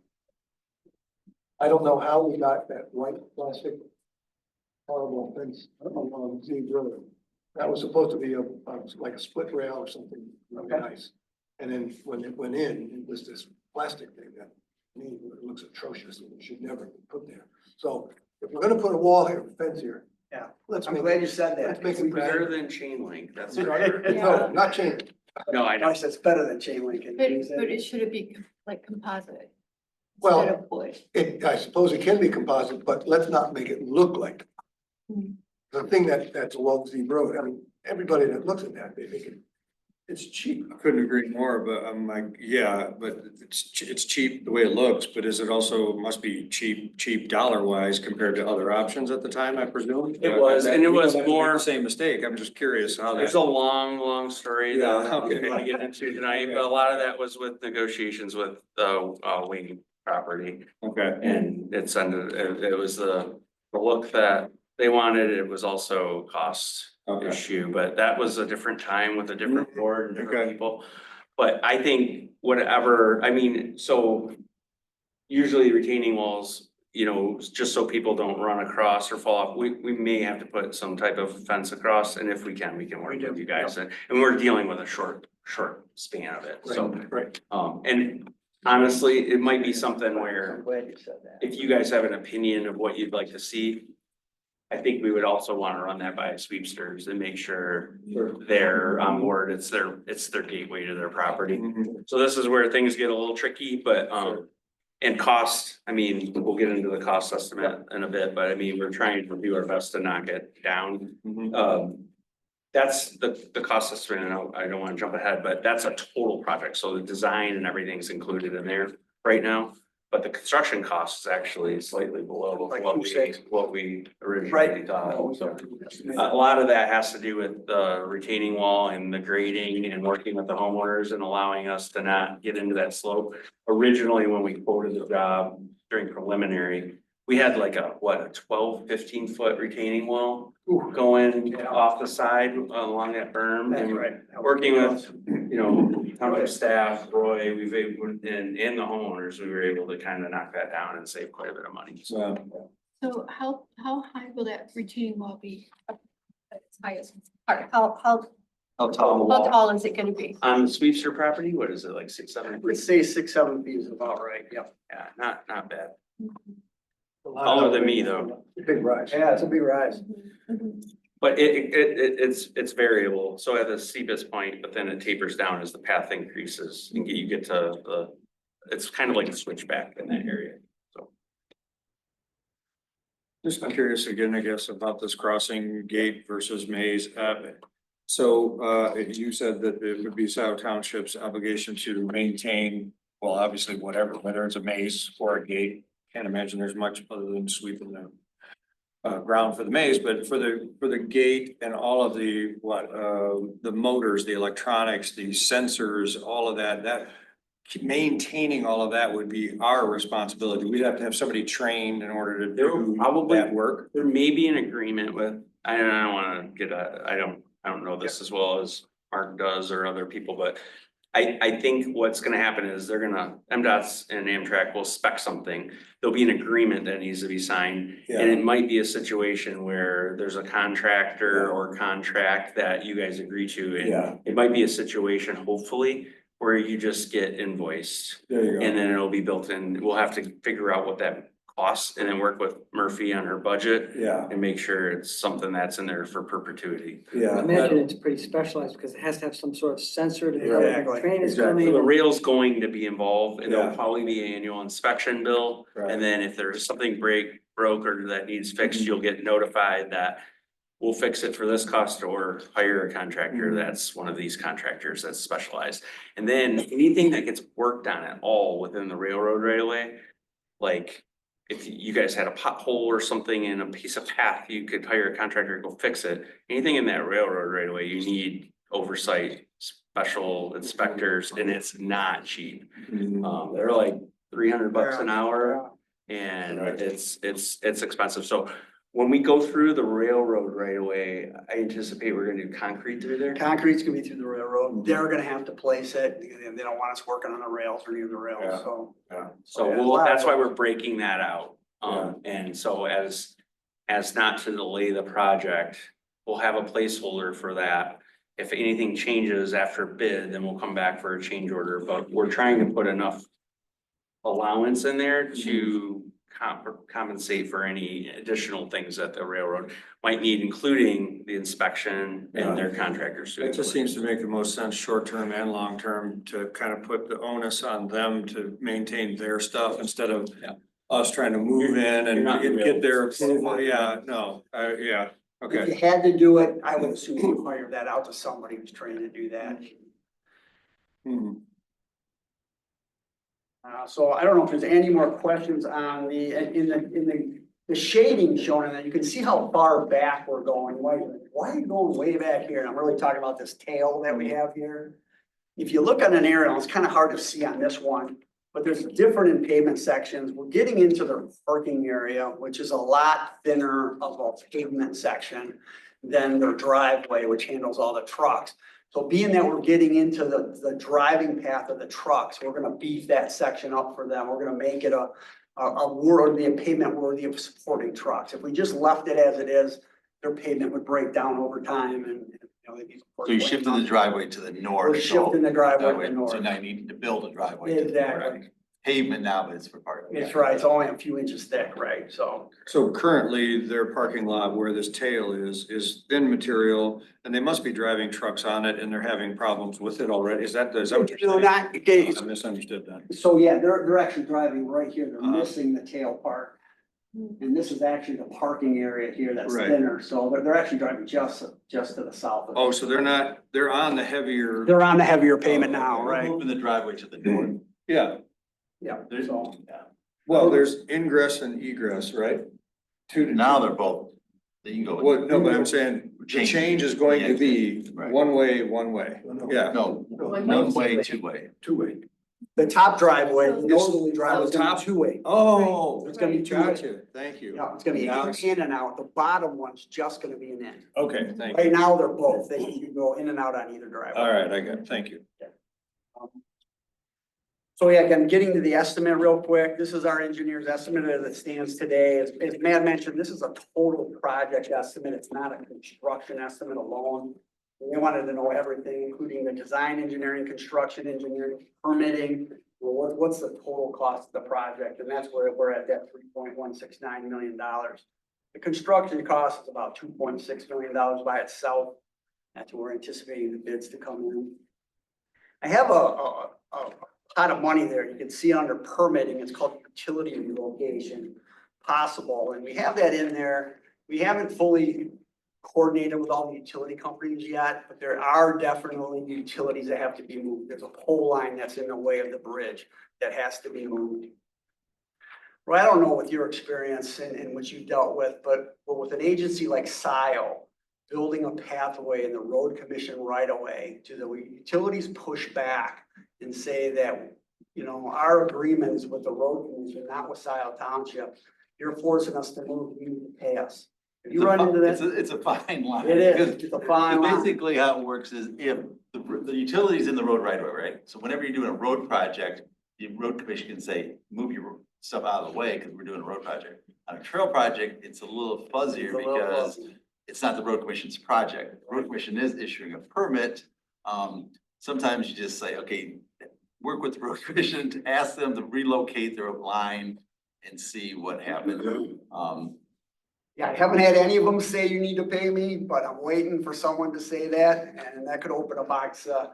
I don't know how we got that white plastic horrible fence along Z Road. That was supposed to be like a split rail or something really nice. And then when it went in, it was this plastic thing that, to me, it looks atrocious and it should never be put there. So if we're gonna put a wall here, a fence here. Yeah. Let's I'm make glad it, you said let's that. make it Better better. than chain link, that's. No, not chain. No, I know. Nice, it's better than chain link. and But, use that. but it should it be like composite? Well, Instead of wood? I suppose it can be composite, but let's not make it look like. Hmm. The thing that's along Z Road, I mean, everybody that looks at that, they think it's cheap. I couldn't agree more, but I'm like, yeah, but it's cheap the way it looks, but is it also must be cheap dollar wise compared to other options at the time, I presume? It was, and it was We don't have to make more- the same mistake. I'm just curious how There's that. a long story that Yeah, I don't okay. want to get into tonight, but a lot of that was with negotiations with the Wayne property. Okay. And it was the look that they wanted, it was also cost Okay. issue, but that was a different time with a different board and different Okay. people. But I think whatever, I mean, so usually retaining walls, just so people don't run across or fall off, we may have to put some type of fence across, and if we can work with you guys, and we're dealing with a short span of it, so. Right. And honestly, it might be something where I'm glad you said that. if you guys have an opinion of what you'd like to see, I think we would also want to run that by sweepsters and make sure they're on board. It's their gateway to their property. Mhm. So this is where things get a little tricky, but, and cost, I mean, we'll get into the cost estimate in a bit, but I mean, we're trying to do our best to knock it down. Mhm. that's the cost estimate, and I don't wanna jump ahead, but that's a total project, so the design and everything's included in there right now. But the construction cost is actually slightly below Like what you said. we originally Right. thought. So a lot of that has to do with the retaining wall and the grading and working with the homeowners and allowing us to not get into that slope. Originally, when we quoted the job during preliminary, we had like a 12, 15 foot retaining wall going off the side along that berm. That's And right. working with, township staff, Roy, we've able, and the homeowners, we were able to kind of knock that down and save quite a bit of money. So So how high will that retaining wall be? Highest. How How tall the wall? tall is it gonna be? on the Sweepster property, what is it, like 6, 7? Let's say 6, 7 feet is about right, yep. Yeah, not bad. Taller than me though, Big rise. Yeah, it's a big rise. but it's variable. So at the steepest point, but then it tapers down as the path increases and you get to it's kind of like a switchback in that area. Just curious again, I guess, about this crossing gate versus Maze. So you said that it would be Scio Township's obligation to maintain, well, obviously whatever, whether it's a maze or a gate. Can't imagine there's much other than sweeping the ground for the maze, but for the gate and all of the, the motors, the electronics, the sensors, all of that, maintaining all of that would be our responsibility. We'd have to have somebody trained in order to There do probably- that work. There may be an agreement with, I don't wanna get I don't know this as well as Mark does or other people, but I think what's gonna happen is they're gonna, MDOT's and Amtrak will spec something. There'll be an agreement that needs to be signed. And it might be a situation where there's a contractor or contract that you guys agree to. And it might be a situation, hopefully, where you just get invoiced. There you And then it'll be built in. We'll have to figure out what that costs and then work with Murphy on her budget Yeah, and make sure it's something that's in there for perpetuity. yeah. I imagine it's pretty specialized because it has to have some sort of sensor to know Right. when the train is Exactly. So the coming. rail's going to be involved and there'll Yeah. probably be an annual inspection bill. Right. And then if there's something broke or that needs fixed, you'll get notified that we'll fix it for this cost or hire a contractor. Mhm. That's one of these contractors that's specialized. And then anything that gets worked on at all within the railroad right away, like if you guys had a pothole or something in a piece of path, you could hire a contractor to go fix it. Anything in that railroad right away, you need oversight, special inspectors, and it's not cheap. They're like $300 an hour and Right. it's expensive. So when we go through the railroad right away, I anticipate we're gonna do concrete through there. Concrete's gonna be through the railroad. They're gonna have to place it. They don't want us working on the rails or near the rails, Yeah. so. So Yeah. that's why we're breaking that out. And so as not to delay the project, we'll have a placeholder for that. If anything changes after bid, then we'll come back for a change order, but we're trying to put enough allowance in there to compensate for any additional things that the railroad might need, including the inspection and their contractors. It just seems to make the most sense, short-term and long-term, to kind of put the onus on them to maintain their stuff instead of us trying to move in You're not and get their real- approval. Yeah, no, yeah, If you okay. had to do it, I would assume you hire that out to somebody who's trained to do that. Hmm. So I don't know if there's any more questions on the shading shown, and then you can see how far back we're going. Why are you going way back here? And I'm really talking about this tail that we have here. If you look on an aerial, it's kind of hard to see on this one, but there's different in pavement sections. We're getting into the parking area, which is a lot thinner of a pavement section than their driveway, which handles all the trucks. So being that we're getting into the driving path of the trucks, we're gonna beef that section up for them. We're gonna make it a pavement worthy of supporting trucks. If we just left it as it is, their pavement would break down over time and, they'd be. So you shifted the driveway to the north. We're shifting the driveway to the So north. now you need to build a driveway. to the north. Exactly. Pavement now, but it's for parking. That's right, it's only a few inches thick, right, so. So currently, their parking lot where this tail is thin material, and they must be driving trucks on it, and they're having problems with it already. Is that what you're No, saying? not, okay, I misunderstood that. so yeah, they're actually driving right here, they're missing the tail part. And this is actually the parking area here that's Right. thinner, so they're actually driving just to the south of it. Oh, so they're on the heavier. They're on the heavier pavement now, We're right? moving the driveway to the north. Yeah, Yeah, There's, so, yeah. well, there's ingress and egress, right? Now they're both, you can go. What, no, but I'm saying, the change is going to be Right. one way, yeah. No, one way, two way. Two-way. the top driveway, the So- northerly driveway is gonna top- be two-way. Oh, It's gonna be two-way. gotcha, thank you. Yeah, it's gonna be Now in and out. The bottom one's just gonna be an in. Okay, thank you. Right now, they're both. They can go in and out on either driveway. All right, I got it, thank you. So yeah, again, getting to the estimate real quick, this is our engineer's estimate as it stands today. As Matt mentioned, this is a total project estimate. It's not a construction estimate alone. We wanted to know everything, including the design engineering, construction engineering, permitting. Well, what's the total cost of the project? And that's where we're at, that $3.169 million. The construction cost is about $2.6 million by itself. That's what we're anticipating the bids to come in. I have a pot of money there. You can see under permitting, it's called utility relocation possible. And we have that in there. We haven't fully coordinated with all the utility companies yet, but there are definitely utilities that have to be moved. There's a pole line that's in the way of the bridge that has to be moved. Well, I don't know with your experience and what you dealt with, but with an agency like Scio, building a pathway in the road commission right away, do the utilities push back and say that, you know, our agreements with the road commission, not with Scio Township, you're forcing us to move, you need to pay us. If you run into that, It's a fine line. it is, because- it's a fine line. Basically, how it works is if the utility's in the road right away, right? So whenever you're doing a road project, the road commission can say, move your stuff out of the way because we're doing a road project. On a trail project, it's a little fuzzier It's a little because fuzzy. it's not the road commission's project. The road commission is issuing a permit. Sometimes you just say, okay, work with the road commission to ask them to relocate their line and see what happens. Yeah, I haven't had any of them say you need to pay me, but I'm waiting for someone to say that, and that could open a box of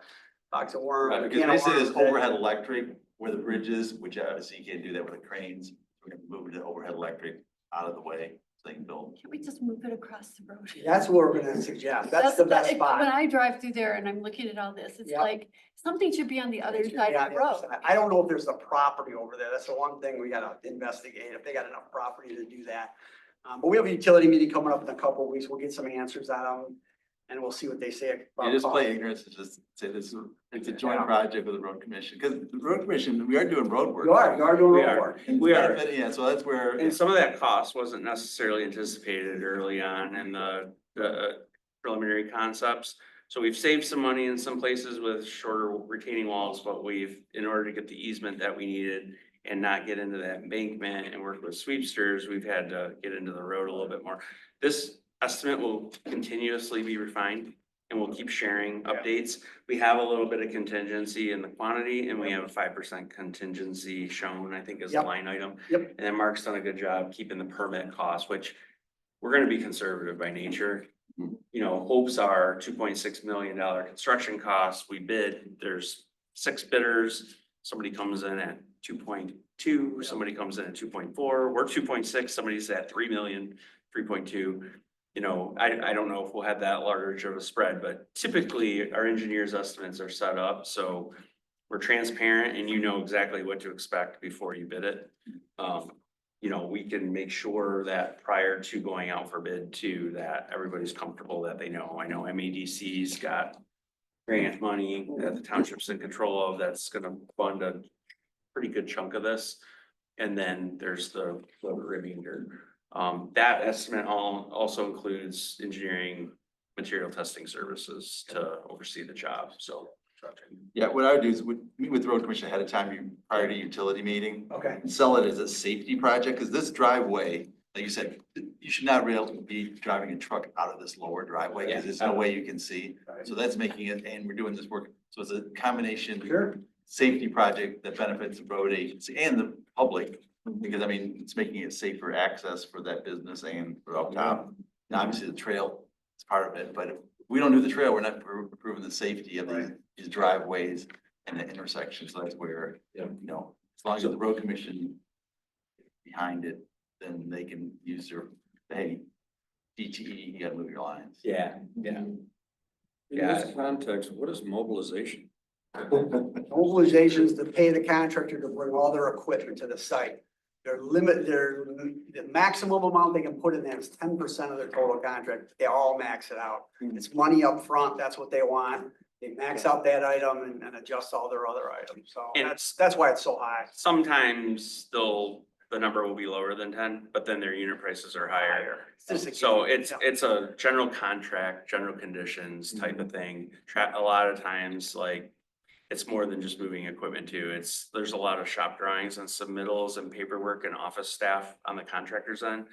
worms. Right, because basically there's overhead electric where the bridge is, which obviously you can't do that with the cranes. We're gonna move the overhead electric out of the way so they can build. Can we just move it across the road? That's what we're gonna suggest. That's the best When spot. I drive through there and I'm looking at all this, it's Yep. like, something should be on the other side Yeah, of the road. I don't know if there's a property over there. That's the one thing we gotta investigate, if they got enough property to do that. But we have a utility meeting coming up in a couple of weeks. We'll get some answers out of them, and we'll see what they say. You just play ignorance and just say it's a joint project with the road commission, because the road commission, we are doing road work. You are doing We road are. work. And We are. benefit- Yeah, so that's where. And some of that cost wasn't necessarily anticipated early on in the preliminary concepts. So we've saved some money in some places with shorter retaining walls, but in order to get the easement that we needed and not get into that embankment and work with sweepsters, we've had to get into the road a little bit more. This estimate will continuously be refined and we'll keep sharing updates. We have a little bit of contingency in the quantity and we have a 5% contingency shown, I think, as a Yep. line item. Yep. And then Mark's done a good job keeping the permit costs, which we're gonna be conservative by nature. You know, hopes are $2.6 million construction costs. We bid, there's 6 bidders. Somebody comes in at 2.2, somebody comes in at 2.4, we're 2.6, somebody's at 3 million, 3.2. You know, I don't know if we'll have that large of a spread, but typically our engineers' estimates are set up, so we're transparent and you know exactly what to expect before you bid it. You know, we can make sure that prior to going out for bid too, that everybody's comfortable that they know. I know MADC's got grant money that the township's in control of that's gonna fund a pretty good chunk of this. And then there's the remainder. That estimate also includes engineering, material testing services to oversee the job, so. Yeah, what I would do is meet with the road commission ahead of time, prior to utility meeting. Okay. And sell it as a safety project, because this driveway, like you said, you should not really be driving a truck out of this lower driveway, because there's no way you can see. So that's making it, and we're doing this work, so it's a combination. Sure. Safety project that benefits the road agency and the public, because I mean, it's making it safer access for that business and for up top. Now, obviously, the trail is part of it, but if we don't do the trail, we're not improving the safety of these driveways and the intersections, so that's where, you know, as long as the road commission behind it, then they can use their, hey, DTE, you gotta move your lines. Yeah. In this context, what is mobilization? Mobilization is to pay the contractor to bring all their equipment to the site. The maximum amount they can put in there is 10% of their total contract. They all max it out. It's money up front. That's what they want. They max out that item and adjust all their other items. So And- that's why it's so high. Sometimes the number will be lower than 10, but then their unit prices are higher. It's just a So game. it's a general contract, general conditions type of thing. A lot of times, like, it's more than just moving equipment too. There's a lot of shop drawings and submittals and paperwork and office staff on the contractor's end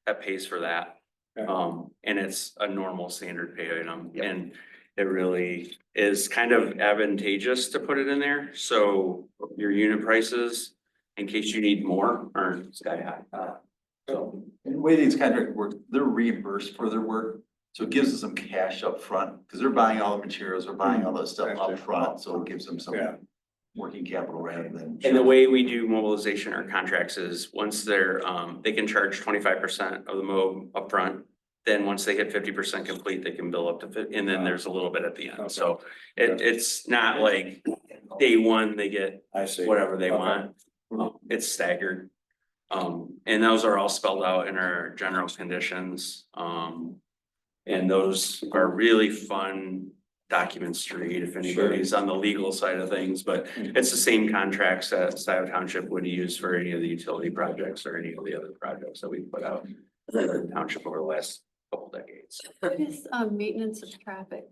that pays for that. And it's a normal standard pay item, Yep. and it really is kind of advantageous to put it in there, so your unit prices, in case you need more, aren't sky high. So, And the way these contracts work, they're reimbursed for their work, so it gives them some cash up front, because they're buying all the materials, they're buying all the stuff up front, so it gives them some Yeah. working capital rather than. and the way we do mobilization or contracts is, once they're, they can charge 25% of the mob upfront. Then once they hit 50% complete, they can bill up to 50, and then there's a little bit at the end, so it's not like day one, they get I see. whatever they Okay. want. It's staggered. And those are all spelled out in our general conditions. And those are really fun documents to read if anybody's on the legal side of things, but it's the same contracts that Scio Township would use for any of the utility projects or any of the other projects that we put out for the township over the last couple decades. What is, maintenance of traffic?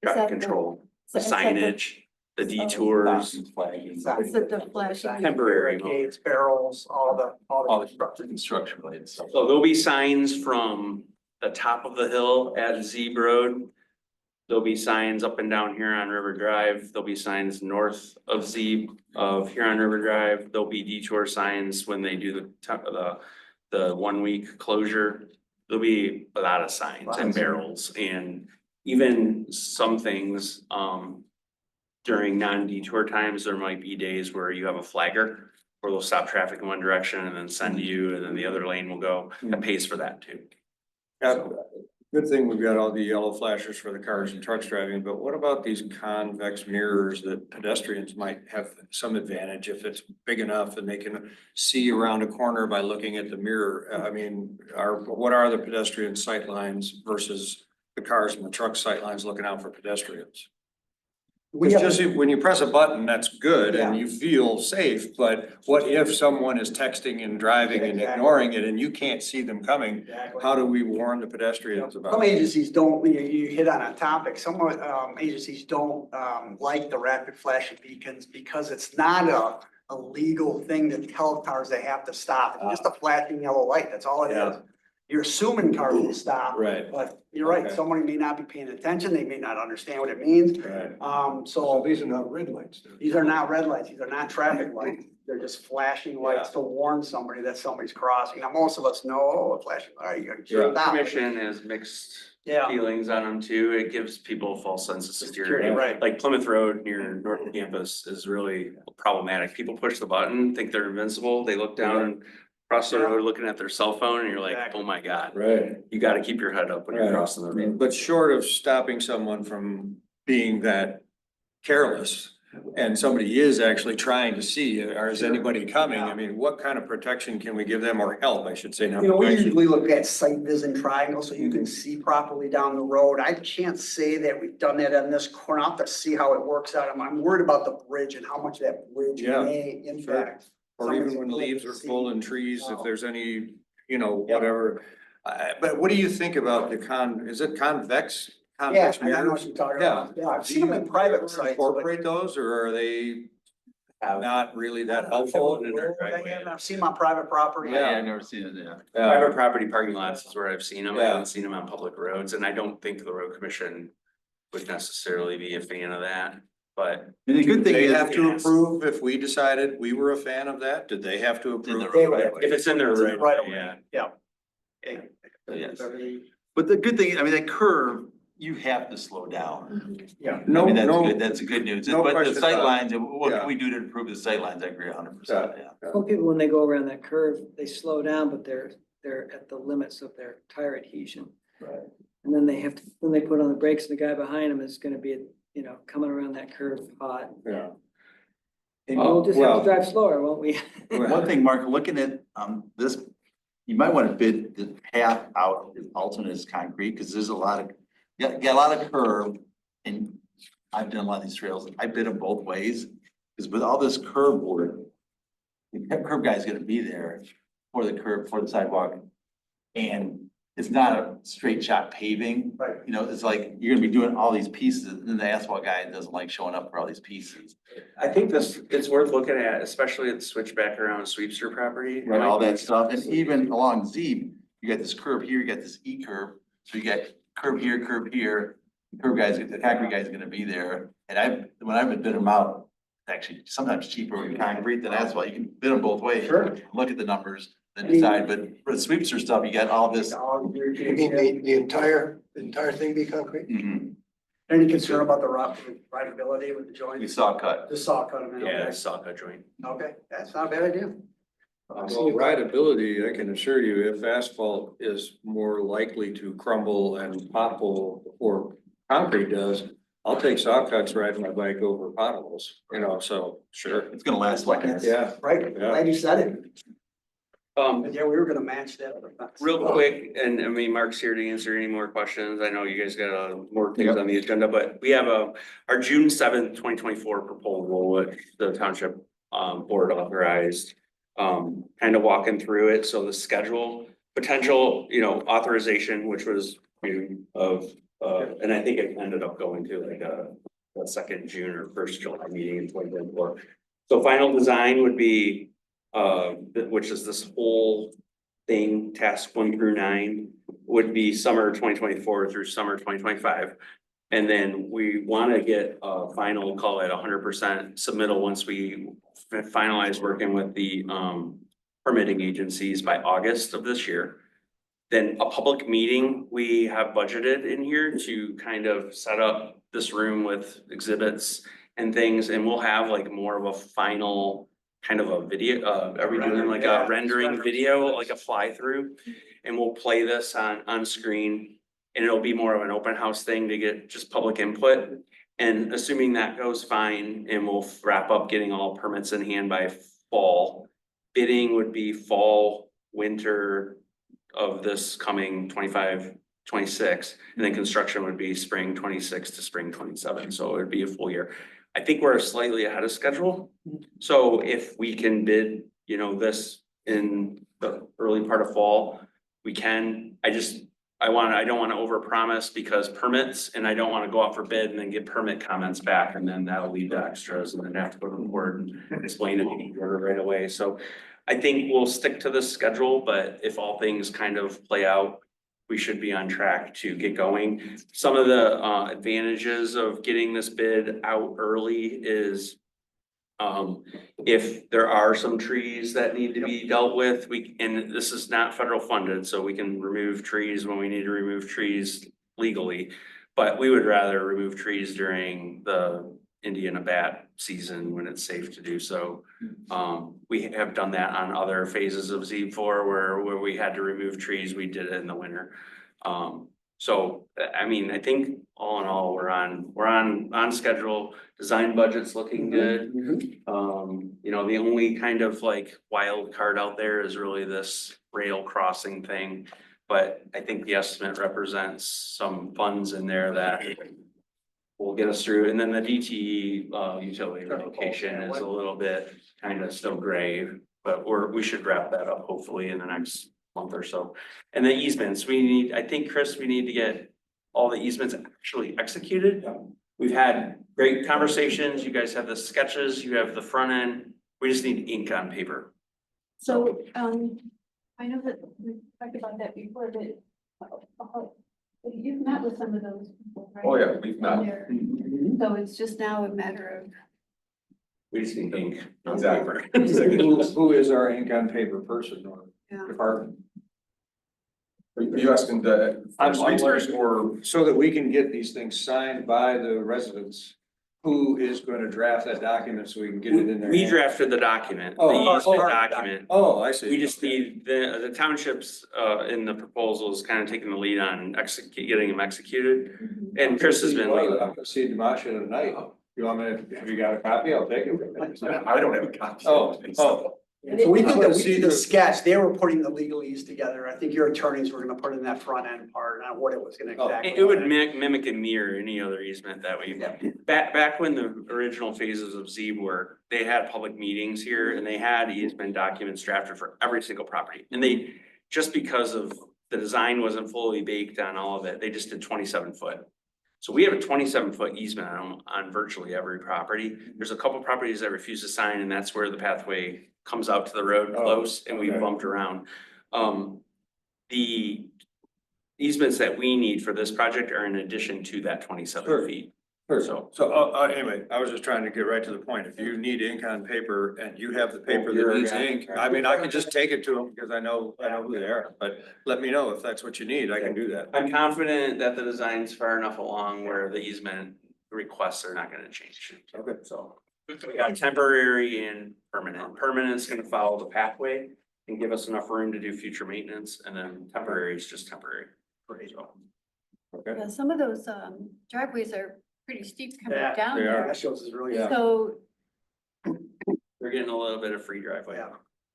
Is Traffic that the- control, the is that the- signage, the detours, Is it the flashing? Temporary mode. Barricades, barrels, all the. Construction related stuff. So there'll be signs from the top of the hill at Zeeb Road. There'll be signs up and down here on River Drive. There'll be signs north of Zeeb of here on River Drive. There'll be detour signs when they do the 1 week closure. There'll be a lot of signs and barrels, and even some things, during non-detour times, there might be days where you have a flagger where they'll stop traffic in one direction and then send you, and then the other lane will go. That pays for that too. Good thing we've got all the yellow flashers for the cars and trucks driving, but what about these convex mirrors that pedestrians might have some advantage if it's big enough and they can see around a corner by looking at the mirror? I mean, what are the pedestrian sight lines versus the cars and the truck sight lines looking out for pedestrians? We It's have, just, when you press a button, that's good and Yeah. you feel safe, but what if someone is texting and driving and Exactly. ignoring it and you can't see them coming? Exactly. How do we warn the pedestrians about Some it? agencies don't, you hit on a topic, some agencies don't like the rapid flashing beacons because it's not a legal thing to tell cars they have to stop. It's just a flashing yellow light, that's all it is. Yeah. You're assuming cars will stop. Right. But you're right, Okay. somebody may not be paying attention, they may not understand what it means. Right. So these are not red lights. these are not red lights, these are not traffic lights, they're just flashing lights to warn somebody that somebody's crossing. Now, most of us know, oh, a flashing light, you Yeah. gotta stop. Commission has mixed Yeah. feelings on them too. It gives people a false sense of security. Security, right. Like Plymouth Road near North Campus is really problematic. People push the button, think they're invincible. They look down and across the road looking at their cell phone, and you're like, Exactly. oh my God. Right. You gotta keep your head up when you're Right. crossing the road. But short of stopping someone from being that careless and somebody is actually trying to see, or is anybody coming? I mean, what kind of protection can we give them, or help, I should say, not You know, we protection? usually look at sight vision triangles so you can see properly down the road. I can't say that we've done that on this corner. I'll have to see how it works out. I'm worried about the bridge and how much that bridge Yeah, may impact. Or even when Someone's leaves are ability to full see. and trees, if Oh. there's any, you know, Yep. whatever. But what do you think about is it convex? Yeah, Convex I know what mirrors? you're talking Yeah. about. Yeah, I've seen them in private sites. but- Incorporate those, or are they not really that helpful? I've seen them on private property. Yeah. I've never seen it, yeah. Private property parking lots is where I've seen them. I Yeah. haven't seen them on public roads, and I don't think the road commission would necessarily be a fan of that, but And the good thing They is. have to yes. approve if we decided we were a fan of that? Did they have to in the approve? They would right have way. if it's in their Right right, away. yeah. Yeah. Yes. But the good thing, I mean, that curve, you have to slow down. Yeah. I No, mean, that's no. good, that's a good news, no but the question about it. sightlines, and what Yeah. can we do to improve the sightlines? I agree 100%, yeah. Some people, when they go around that curve, they slow down, but they're at the limits of their tire adhesion. Right. And then then they put on the brakes, and the guy behind them is gonna be, coming around that curve hot. Yeah. And we'll just have well- to drive slower, won't we? One thing, Mark, looking at, this, you might wanna bid the path out as alternate as concrete, cause there's a lot of, got a lot of curve. And I've done a lot of these trails, I bid them both ways, cause with all this curve work, the curb guy's gonna be there for the curb, for the sidewalk. And it's not a straight shot paving. Right. It's like, you're gonna be doing all these pieces, and then the asphalt guy doesn't like showing up for all these pieces. I think it's worth looking at, especially at the switchback around Sweepster property. Right, all that stuff, and even along Z, you got this curve here, you got this E curve, so you got curve here, the concrete guy's gonna be there, and when I've been bidding them out, it's actually sometimes cheaper in concrete than asphalt, you can bid them both ways. Sure. Look at the numbers, then decide, but for the sweepster stuff, you got all this. You mean the entire thing be concrete? Mhm. Any concern about the rideability with the We joints? saw cut. The saw cut them in, Yeah, okay? socket joint. Okay, that's not a bad idea. Well, rideability, I can assure you, if asphalt is more likely to crumble and pothole or concrete does, I'll take saw cuts riding my bike over potholes, so sure. It's gonna last like this. Yeah. Right, Yeah. glad you said it. Um, Yeah, we were gonna match that. other fence. real quick, and I mean, Mark's here to answer any more questions. I know you guys got more things on the agenda, but we have our June 7th, 2024 proposal, which the township board authorized. Kind of walking through it. So the schedule, potential, authorization, which was and I think it ended up going to like a second June or first July meeting in 2024. So final design would be which is this whole thing, task 1 through 9, would be summer 2024 through summer 2025. And then we want to get a final, call it 100% submittal once we finalize working with the permitting agencies by August of this year. Then a public meeting we have budgeted in here to kind of set up this room with exhibits and things, and we'll have like more of a final kind of a video, are we doing like a rendering video, like a fly through? And we'll play this on screen, and it'll be more of an open house thing to get just public input. And assuming that goes fine, and we'll wrap up getting all permits in hand by fall. Bidding would be fall, winter of this coming 25, 26, and then construction would be spring 26 to spring 27, so it would be a full year. I think we're slightly ahead of schedule. So if we can bid, this in the early part of fall, we can. I don't want to overpromise because permits, and I don't want to go out for bid and then get permit comments back, and then that'll lead to extras and then have to go to the board and explain it in order right away. So I think we'll stick to this schedule, but if all things kind of play out, we should be on track to get going. Some of the advantages of getting this bid out early is if there are some trees that need to be dealt with, and this is not federal funded, so we can remove trees when we need to remove trees legally. But we would rather remove trees during the Indiana bat season when it's safe to do so. We have done that on other phases of Z4 where we had to remove trees, we did it in the winter. So, I mean, I think all in all, we're on schedule, design budget's looking good. The only kind of like wild card out there is really this rail crossing thing. But I think the estimate represents some funds in there that will get us through. And then the DTE utility location is a little bit kind of still gray, but we should wrap that up hopefully in the next month or so. And the easements, I think, Chris, we need to get all the easements actually executed. We've had great conversations. You guys have the sketches, you have the front end. We just need ink on paper. So, I know that we talked about that before, but you've met with some of those people, right? Oh, yeah, we've met. There. So it's just now a matter of. We just need ink on Exactly. paper. Who is our ink on paper person or Yeah. department? Are you asking the? Or so that we can get these things signed by the residents, who is gonna draft that document so we can get it in there? We drafted the document, the Oh, easement oh, document. Oh, I see. We just need, the townships, in the proposal is kind of taking the lead on getting them executed. And Chris has been. I'm gonna see Demasha tonight. You want me to, have you got a copy? I'll take it. I don't have a copy. Oh. So we I did wanna the, see we did the the- sketch, they were putting the legalese together, I think your attorneys were gonna put in that front end part, on what it was gonna Oh. exactly. It would mimic and mirror any other easement that we, back when the original phases of Z were, they had public meetings here and they had easement documents drafted for every single property. And they, just because of the design wasn't fully baked on all of it, they just did 27-foot. So we have a 27-foot easement on virtually every property. There's a couple properties that refuse to sign, and that's where the pathway comes out to the road Oh, close and we okay. bumped around. The easements that we need for this project are in addition to that 27 Sure. feet. So, anyway, I was just trying to get right to the point. If you need ink on paper and you have the paper You're that a needs guy. ink, I mean, I can just take it to them because I know who they are. But let me know if that's what you need. I can do that. I'm confident that the design's far enough along where the easement requests are not gonna change. Okay. So we got temporary and permanent. Permanent's gonna follow the pathway and give us enough room to do future maintenance, and then temporary is just temporary. So, Okay. Yeah, some of those driveways are pretty steep coming Yeah, down they are. there. That shows is really, Yeah. So, they're getting a little bit of free driveway.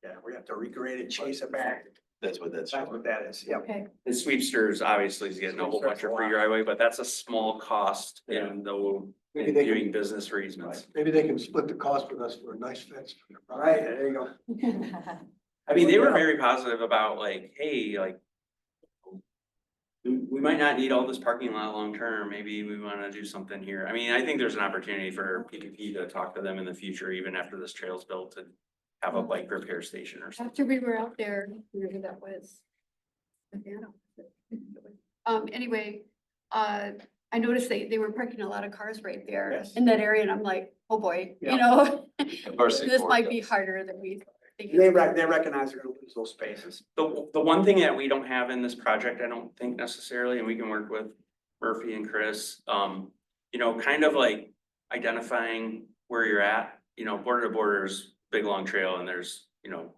yeah, we have to regrade it, chase it back, That's what that's. that's what that is, yep. okay, And Sweepsters obviously is getting a whole bunch of free driveway, but that's a small cost in the Maybe in they can- doing business for easements. Maybe they can split the cost with us for a nice fence. for their All property. right, there you go. I mean, they were very positive about like, hey, like. We might not need all this parking lot long-term, maybe we wanna do something here. I mean, I think there's an opportunity for PPP to talk to them in the future, even after this trail's built, to have a bike repair station or something. after we were out there, wherever that was. Anyway, I noticed they were parking a lot of cars right there Yes. in that area, and I'm like, oh boy, Yeah. you know? course they This would, might be yes. harder than we think. They recognize they're gonna lose those spaces. The one thing that we don't have in this project, I don't think necessarily, and we can work with Murphy and Chris, you know, kind of like identifying where you're at, you know, border to border is big, long trail and there's, you know,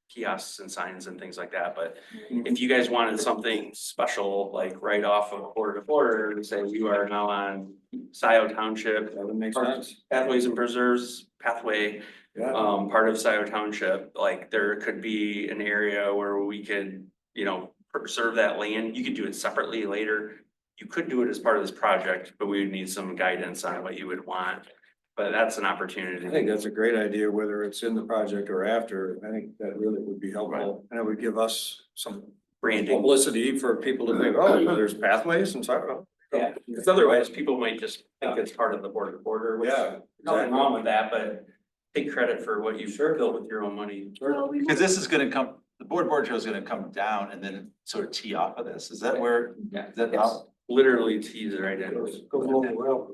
kiosks and signs and things like that, but if you guys wanted something special, like right off of border to border, and say you are now on Scio Township, That makes sense. Pathways and Preserves pathway, Yeah. part of Scio Township, like there could be an area where we could, you know, preserve that land. You could do it separately later. You could do it as part of this project, but we would need some guidance on what you would want. But that's an opportunity. I think that's a great idea, whether it's in the project or after. I think that really would be helpful. And it would give us some Branding. publicity for people to think, oh, there's pathways and so. Yeah, because otherwise people might just think it's part of the border to border, which Yeah. nothing wrong with that, but take credit for what you've built with your own money. Well, we Because this is gonna come, the board trail is gonna come down and then sort of tee off of this. Is that where, Yeah, is that how? literally tease right in. Goes along well.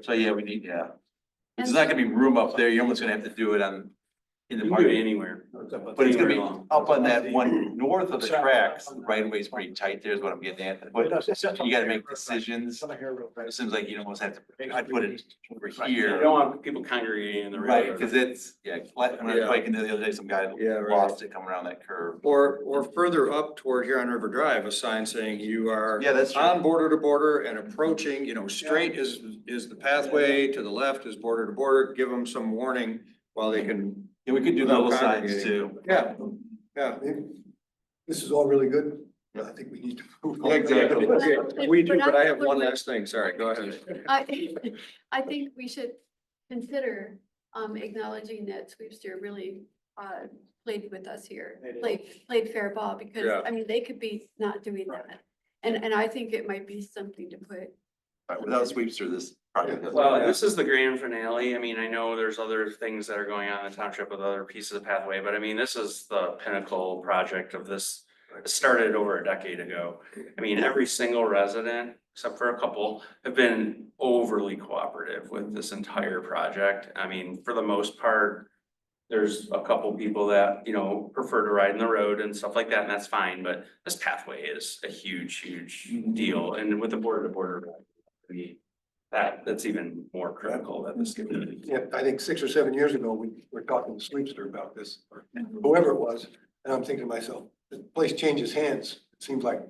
So, yeah, we need, yeah. There's And- not gonna be room up there. You're almost gonna have to do it on, in the You can do it park. anywhere. But it's gonna be Anywhere along. up on that one north of the tracks, the right of way is pretty tight there is what I'm getting at. But you gotta make decisions. It seems like you almost have to, I'd put it over You here. don't want people congregating in the road. Right, cause it's, yeah, like when I was Yeah. biking there the other day, some guy Yeah, right. lost it coming around that curve. Or further up toward here on River Drive, a sign saying you are Yeah, that's true. on border to border and approaching, you know, straight is the pathway, to the left is border to border. Give them some warning while they can. Yeah, we could do Without little signs congregating. too. Yeah, yeah. This is all really good. I think we need to move on. Exactly. Okay, we do, but I have one last thing. Sorry, go ahead. I think we should consider acknowledging that Sweepster really played with us here, played fair ball, because Yeah. I mean, they could be not doing that. And I think it might be something to put. Right, without sweeps through this project. doesn't Well, work. this is the grand finale. I mean, I know there's other things that are going on in the township with other pieces of pathway, but I mean, this is the pinnacle project of this. It started over a decade ago. I mean, every single resident, except for a couple, have been overly cooperative with this entire project. I mean, for the most part, there's a couple people that, prefer to ride in the road and stuff like that, and that's fine, but this pathway is a huge deal, and with the border to border. That's even more critical than this community. Yeah, I think 6 or 7 years ago, we were talking to Sleepster about this, or whoever it was. And I'm thinking to myself, the place changes hands. It seems like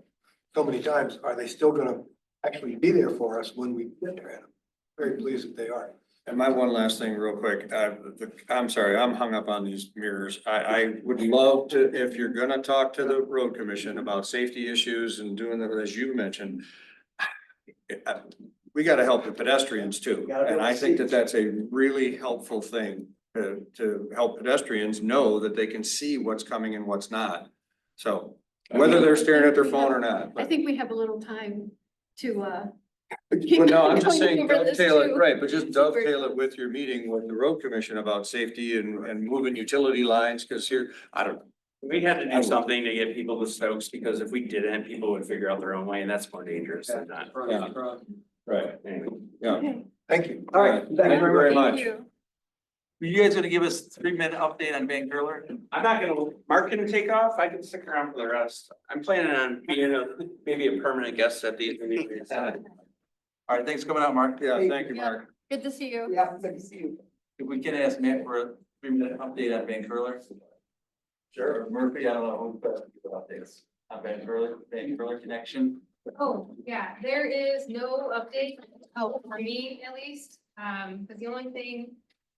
so many times. Are they still gonna actually be there for us when we get there? And I'm very pleased that they are. And my one last thing real quick, I'm sorry, I'm hung up on these mirrors. I would love to, if you're gonna talk to the road commission about safety issues and doing that, as you mentioned. We gotta help the pedestrians too, and I think that that's a really helpful thing to help pedestrians know that they can see what's coming and what's not. So whether they're staring at their phone or not. I think we have a little time to, Well, no, I'm just saying Going over this dovetail it, too. right, but just Super. dovetail it with your meeting with the road commission about safety and moving utility lines, cause here, I don't know. We had to do something to get people to Stokes, because if we didn't, people would figure out their own way, and that's more dangerous than not. Yeah. Right, Anyway. yeah. Okay. Thank you. All right, Thank you very much. Thank you. Are you guys gonna give us 3-minute update on Van Curler? I'm not gonna, Mark can take off, I can stick around for the rest. I'm planning on being maybe a permanent guest at these meetings. All right, thanks for coming out, Mark. Yeah, thank you, Mark. Good to see you. Yeah, good to see you. If we can ask Matt for a 3-minute update on Van Curler. Sure, Murphy, I don't know who's best to give updates on Van Curler connection. Oh, yeah, there is no update, for me at least, but the only thing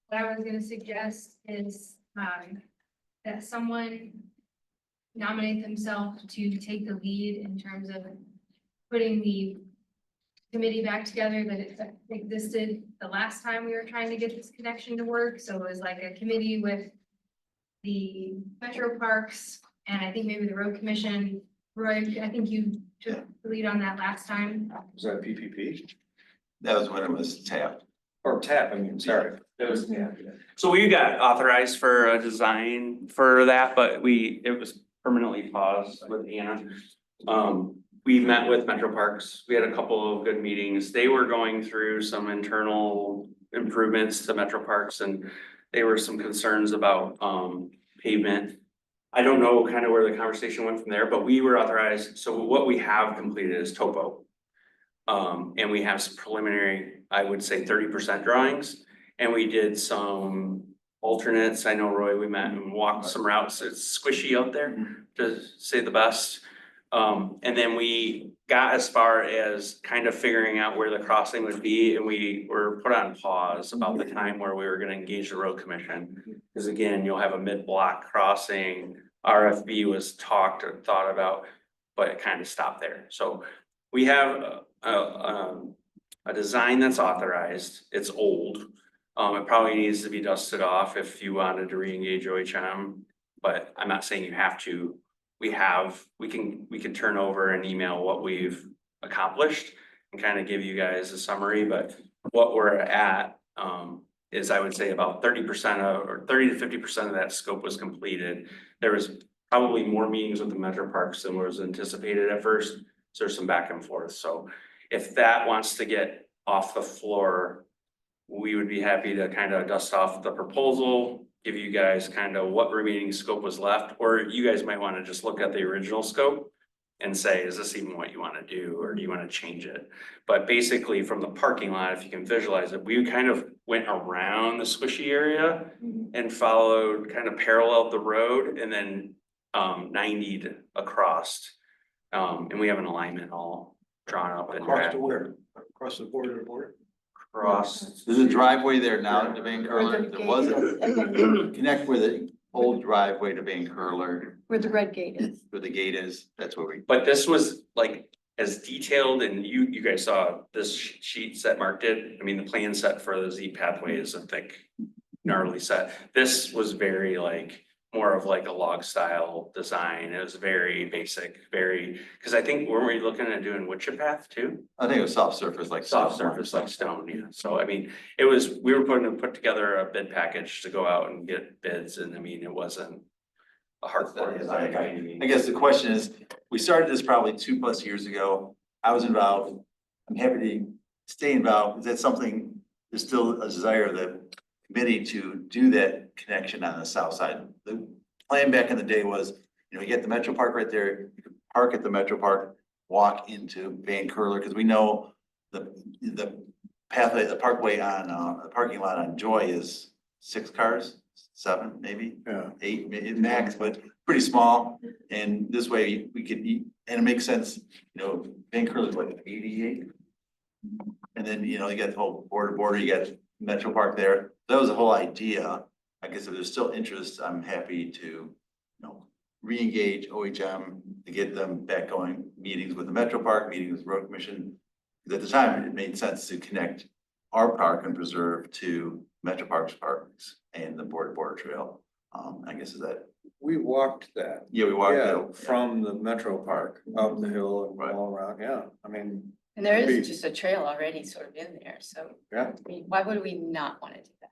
that I was gonna suggest is, that someone nominate themselves to take the lead in terms of putting the committee back together that existed the last time we were trying to get this connection to work, so it was like a committee with the metro parks, and I think maybe the road commission. Roy, I think you took the lead on that last time. Was that PPP? That was when it was tapped. Or TAP, I mean, sorry. It was, yeah. So we got authorized for a design for that, but it was permanently paused with Anna. We met with Metro Parks. We had a couple of good meetings. They were going through some internal improvements to Metro Parks, and there were some concerns about pavement. I don't know kind of where the conversation went from there, but we were authorized. So what we have completed is topo. And we have some preliminary, I would say 30% drawings, and we did some alternates. I know, Roy, we met and walked some routes. It's squishy out there, to say the best. And then we got as far as kind of figuring out where the crossing would be, and we were put on pause about the time where we were gonna engage the road commission. Because again, you'll have a mid-block crossing, RFB was talked or thought about, but it kind of stopped there. So we have a design that's authorized. It's old. It probably needs to be dusted off if you wanted to re-engage OHM, but I'm not saying you have to. We can turn over and email what we've accomplished and kind of give you guys a summary, but what we're at is, I would say, about 30% or 30 to 50% of that scope was completed. There was probably more meetings with the Metro Parks than was anticipated at first, so there's some back and forth. So if that wants to get off the floor, we would be happy to kind of dust off the proposal, give you guys kind of what remaining scope was left, or you guys might want to just look at the original scope and say, is this even what you want to do, or do you want to change it? But basically, from the parking lot, if you can visualize it, we kind of went around the squishy area and followed, kind of paralleled the road, and then 90'd across. And we have an alignment all drawn up and Across to where? Across the border to border? across. There's a driveway there now to Van Curler. There wasn't. Connect where the old driveway to Van Curler, Where the red gate is. where the gate is. That's where we. But this was like as detailed, and you guys saw this sheet that Mark did. I mean, the plan set for the Z pathway is a thick, gnarly set. This was very like, more of like a log style design. It was very basic, because I think, weren't we looking at doing wood chip path too? I think it was soft surface, like Soft surface like stone, yeah. So I mean, we were put together a bid package to go out and get bids, and I mean, it wasn't a hardcore design by any means. I guess the question is, we started this probably 2+ years ago. I was involved. I'm happy to stay involved. Is that something, there's still a desire of the committee to do that connection on the south side. The plan back in the day was, you get the Metro Park right there, you could park at the Metro Park, walk into Van Curler, because we know the pathway, the parkway on, the parking lot on Joy is 6 cars, 7, maybe. Yeah. 8 maybe max, but pretty small. And this way we could eat, and it makes sense, Van Curler's like 88. And then, you got the whole border, you got Metro Park there. That was the whole idea. I guess if there's still interest, I'm happy to, re-engage OHM to get them back going, meetings with the Metro Park, meetings with Road Commission. Because at the time, it made sense to connect our park and preserve to Metro Parks parks and the border trail. I guess is that, We walked that. yeah, we walked Yeah, that. from the Metro Park up the hill and Right. all around, yeah, I mean, And there Agreed. is just a trail already sort of in there, so yeah. I mean, why would we not want to do that?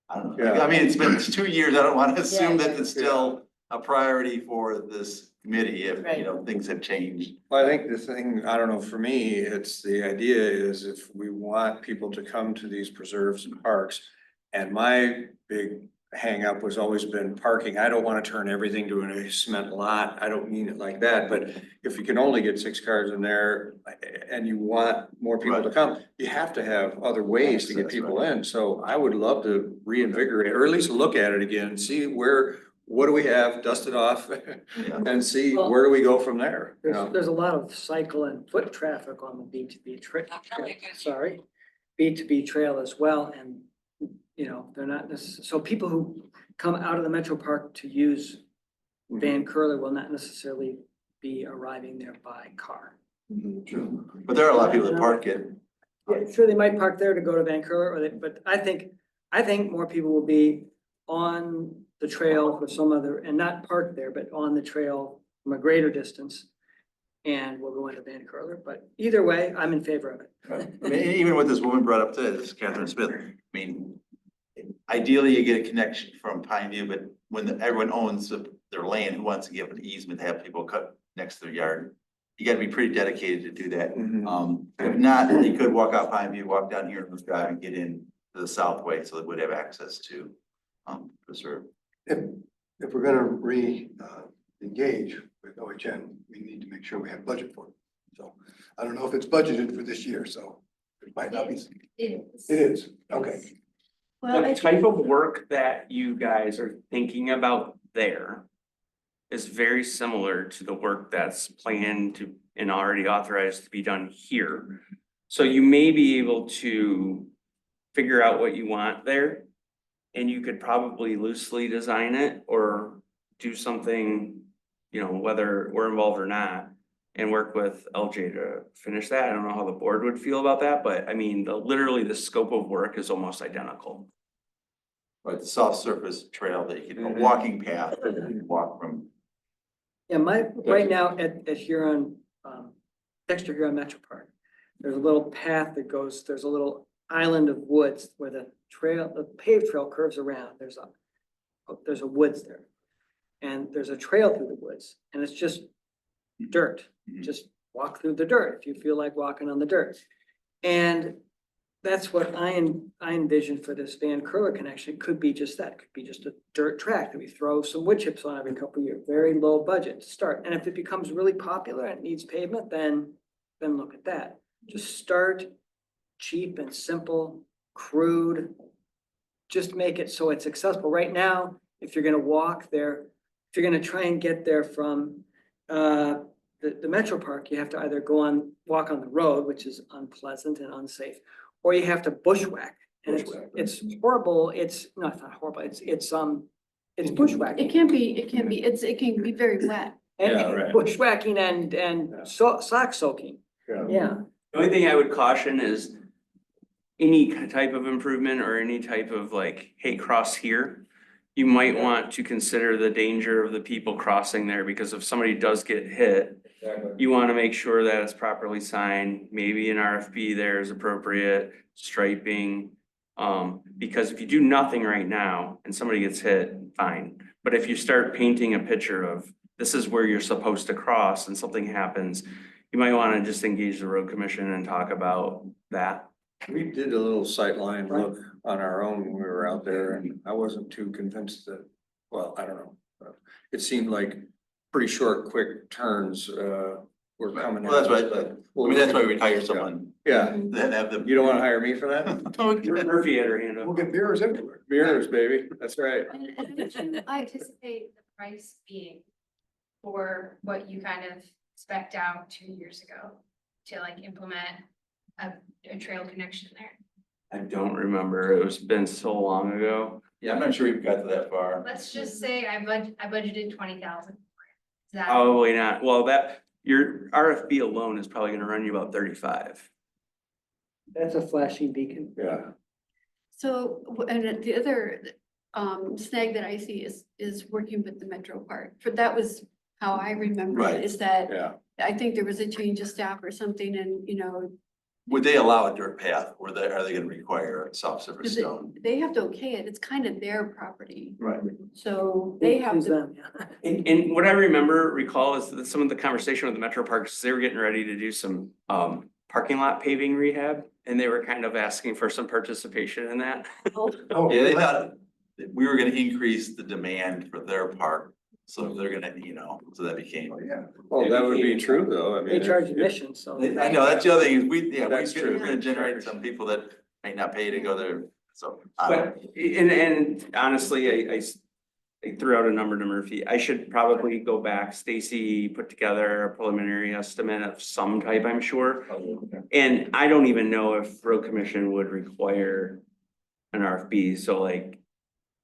I don't know. Yeah. I mean, it's been 2 years. I don't want to assume Yeah, that it's still a priority for this committee if, Right. Things have changed. Well, I think the thing, I don't know, for me, it's the idea is if we want people to come to these preserves and parks. And my big hang up was always been parking. I don't want to turn everything to a cement lot. I don't mean it like that, but if you can only get 6 cars in there and you want more people to come, you have to have other ways to get Access, people in. So I would love to reinvigorate, or at least look at it again, see what do we have, dust it off Yeah. and see Well, where do we go from there? you know? There's a lot of cycle and foot traffic on the B2B B2B trail as well, and, they're not necessarily, so people who come out of the Metro Park to use Van Curler will not necessarily be arriving there by car. True. But there are a lot of people that park it. Yeah, sure, they might park there to go to Van Curler, but I think more people will be on the trail for some other, and not park there, but on the trail from a greater distance. And we'll go into Van Curler, but either way, I'm in favor of it. I mean, even what this woman brought up today, this is Catherine Smith, I mean, ideally you get a connection from Pineview, but when everyone owns their land, who wants to give an easement to have people cut next to their yard? You gotta be pretty dedicated to do that. Mhm. If not, you could walk out Pineview, walk down here and drive and get in to the south way, so that we'd have access to, preserve. If we're gonna engage with OHM, we need to make sure we have budget for it. So I don't know if it's budgeted for this year, so it might not be. It is, okay. Well, The type of work that you guys are thinking about there is very similar to the work that's planned to and already authorized to be done here. So you may be able to figure out what you want there. And you could probably loosely design it or do something, whether we're involved or not. And work with LJ to finish that. I don't know how the board would feel about that, but I mean, literally the scope of work is almost identical. Right, the soft surface trail that you can, a walking path that you can walk from. Yeah, right now at Huron, Dexter Huron Metro Park, there's a little path that goes, there's a little island of woods where the paved trail curves around. There's a woods there. And there's a trail through the woods, and it's just dirt. Just walk through the dirt if you feel like walking on the dirt. And that's what I envision for this Van Curler connection. It could be just that. It could be just a dirt track that we throw some wood chips on every couple of years. Very low budget to start. And if it becomes really popular and it needs pavement, then look at that. Just start cheap and simple, crude. Just make it so it's accessible. Right now, if you're gonna walk there, if you're gonna try and get there from the Metro Park, you have to either walk on the road, which is unpleasant and unsafe, or you have to bushwhack. And it's horrible. It's not horrible. It's bushwhacking. it can be very wet. And Yeah, right. bushwhacking and Yeah. sock soaking. Yeah. The only thing I would caution is any type of improvement or any type of hey, cross here. You might want to consider the danger of the people crossing there, because if somebody does get hit, you want to make sure that it's properly signed. Maybe an RFP there is appropriate, striping. Because if you do nothing right now and somebody gets hit, fine. But if you start painting a picture of this is where you're supposed to cross and something happens, you might want to just engage the road commission and talk about that. We did a little sightline look on our own when we were out there, and I wasn't too convinced that, well, I don't know. It seemed like pretty short, quick turns, were coming. Well, that's at us, why, but I mean, that's why we hire someone Yeah, that have the. you don't wanna hire me for that? Murphy had her hand We'll up. get beers everywhere. Beers, baby, that's right. I anticipate the price being for what you kind of spec'd out 2 years ago to like implement a trail connection there. I don't remember. It was been so long ago. Yeah, I'm not sure we've got to that far. Let's just say I budgeted 20,000. Is that? Probably not. Well, your RFB alone is probably gonna run you about 35. That's a flashing beacon. Yeah. So, and the other snag that I see is working with the Metro part, for that was how I remember Right. it, is that Yeah. I think there was a change of staff or something and, Would they allow a dirt path or are they gonna require a soft surface because stone? they have to okay it, it's kind of their property. Right. So they have Who's to, them? Yeah. And what I recall is that some of the conversation with the Metro Parks, they were getting ready to do some parking lot paving rehab. And they were kind of asking for some participation in that. Oh, Yeah, they thought that we were gonna increase the demand for their park. So they're gonna, so that became. yeah. Well, that would be true, though, I mean. They charge if- admission, so. I know, that's the other thing, is we're That's true. gonna generate some people that might not pay to go there, so. I don't- But, and honestly, I threw out a number to Murphy. I should probably go back. Stacy put together a preliminary estimate of some type, I'm sure. And I don't even know if road commission would require an RFB, so like,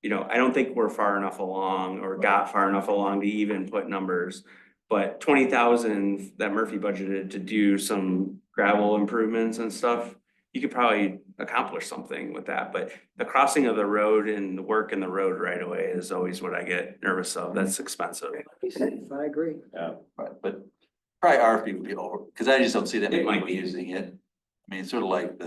I don't think we're far enough along or got far enough along to even put numbers. But 20,000 that Murphy budgeted to do some gravel improvements and stuff, you could probably accomplish something with that, but the crossing of the road and the work in the road right away is always what I get nervous of. That's expensive. I agree. Right, but probably RFP would be over, because I just don't see that It many might people be. using it. I mean, it's sort of like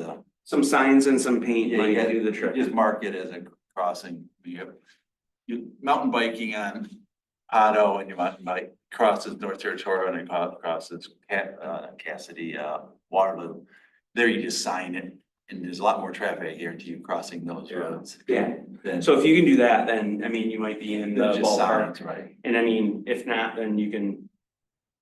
Some signs and some paint Yeah, might you got- do the trick. just mark it as a crossing. You mountain biking on Otto and your mountain bike crosses North Territorial and it crosses Cassidy, Waterloo. There you just sign it and there's a lot more traffic, I guarantee you, crossing those Yeah. roads. Yeah. Than So if you can do that, then, I mean, you might be in the than just ballpark. signs, right? And I mean, if not, then you can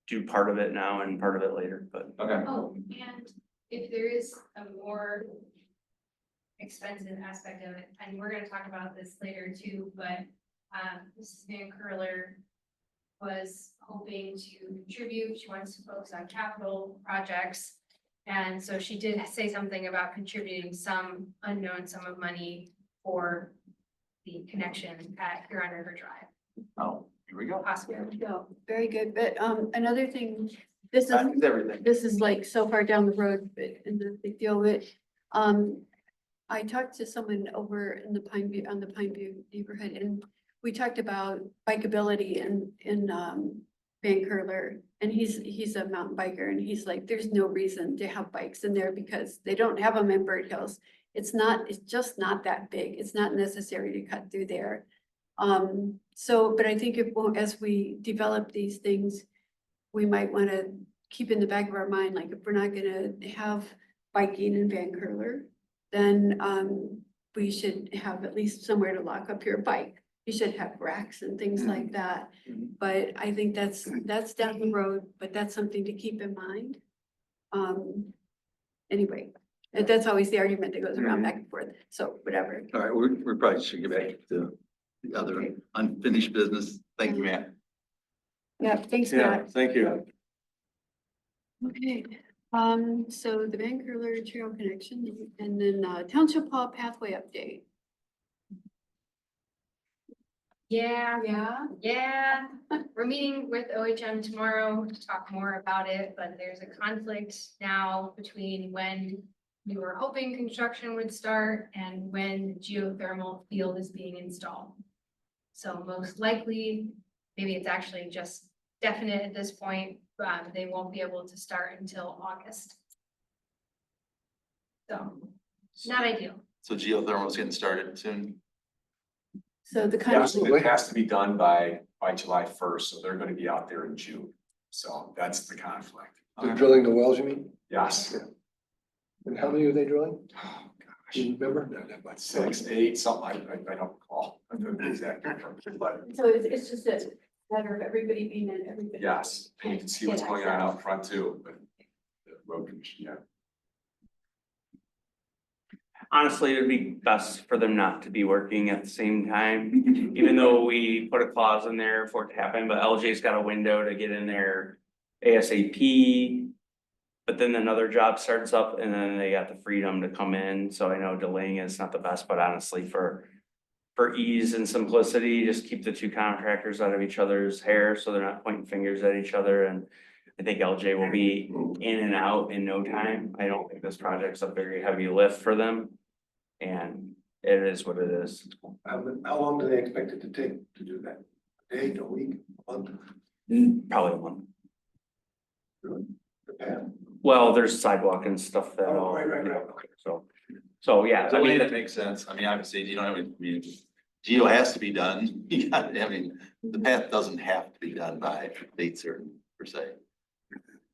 do part of it now and part of it later, but. Okay. Oh, and if there is a more expensive aspect of it, and we're gonna talk about this later too, but Mrs. Van Curler was hoping to contribute. She wants to focus on capital projects. And so she did say something about contributing some unknown sum of money for the connection at Huron River Drive, Oh, here we go. possibly. no, very good, but another thing, this is. That's everything. This is like so far down the road, but in the big deal, but, I talked to someone over in the on the Pine View neighborhood, and we talked about bikeability in Van Curler, and he's a mountain biker, and he's like, there's no reason to have bikes in there because they don't have them in Bird Hills. It's just not that big. It's not necessary to cut through there. So, but I think as we develop these things, we might want to keep in the back of our mind, like if we're not gonna have biking in Van Curler, then we should have at least somewhere to lock up your bike. You should have racks and things like that. But I think that's down the road, but that's something to keep in mind. Anyway, that's always the argument that goes around back and forth, so whatever. All right, we probably should get back to the other unfinished business. Thank you, Matt. Yeah, thanks, Yeah, Matt. thank you. Okay, so the Van Curler Trail Connection and then Township Hall Pathway Update. Yeah, Yeah, we're meeting with OHM tomorrow to talk more about it, but there's a conflict now between when we were hoping construction would start and when the geothermal field is being installed. So most likely, maybe it's actually just definite at this point, they won't be able to start until August. So, not ideal. So geothermal is getting started soon. so the Yeah, kind so it has to be done by July 1st, so they're gonna be out there in June. So that's the conflict. They're drilling the wells, you mean? Yes. And how many are they drilling? Oh, Do you remember? About 6, 8, something, I don't recall. I don't know the exact number, but So it's just a matter of everybody being in everybody. yes, and you can see what's going on out front too, but the road commission, yeah. Honestly, it'd be best for them not to be working at the same time, even though we put a clause in there for it to happen, but LJ's got a window to get in there ASAP. But then another job starts up and then they got the freedom to come in, so I know delaying is not the best, but honestly, for ease and simplicity, just keep the two contractors out of each other's hair, so they're not pointing fingers at each other, and I think LJ will be in and out in no time. I don't think this project's a very heavy lift for them. And it is what it is. How long do they expect it to take to do that? A day, a week, a month? Probably one. The path? Well, there's sidewalk and stuff that Oh, all, right. so yeah, I mean, that makes sense. I mean, obviously, you don't have, Geo has to be done. You got, I mean, the path doesn't have to be done by date certain per se.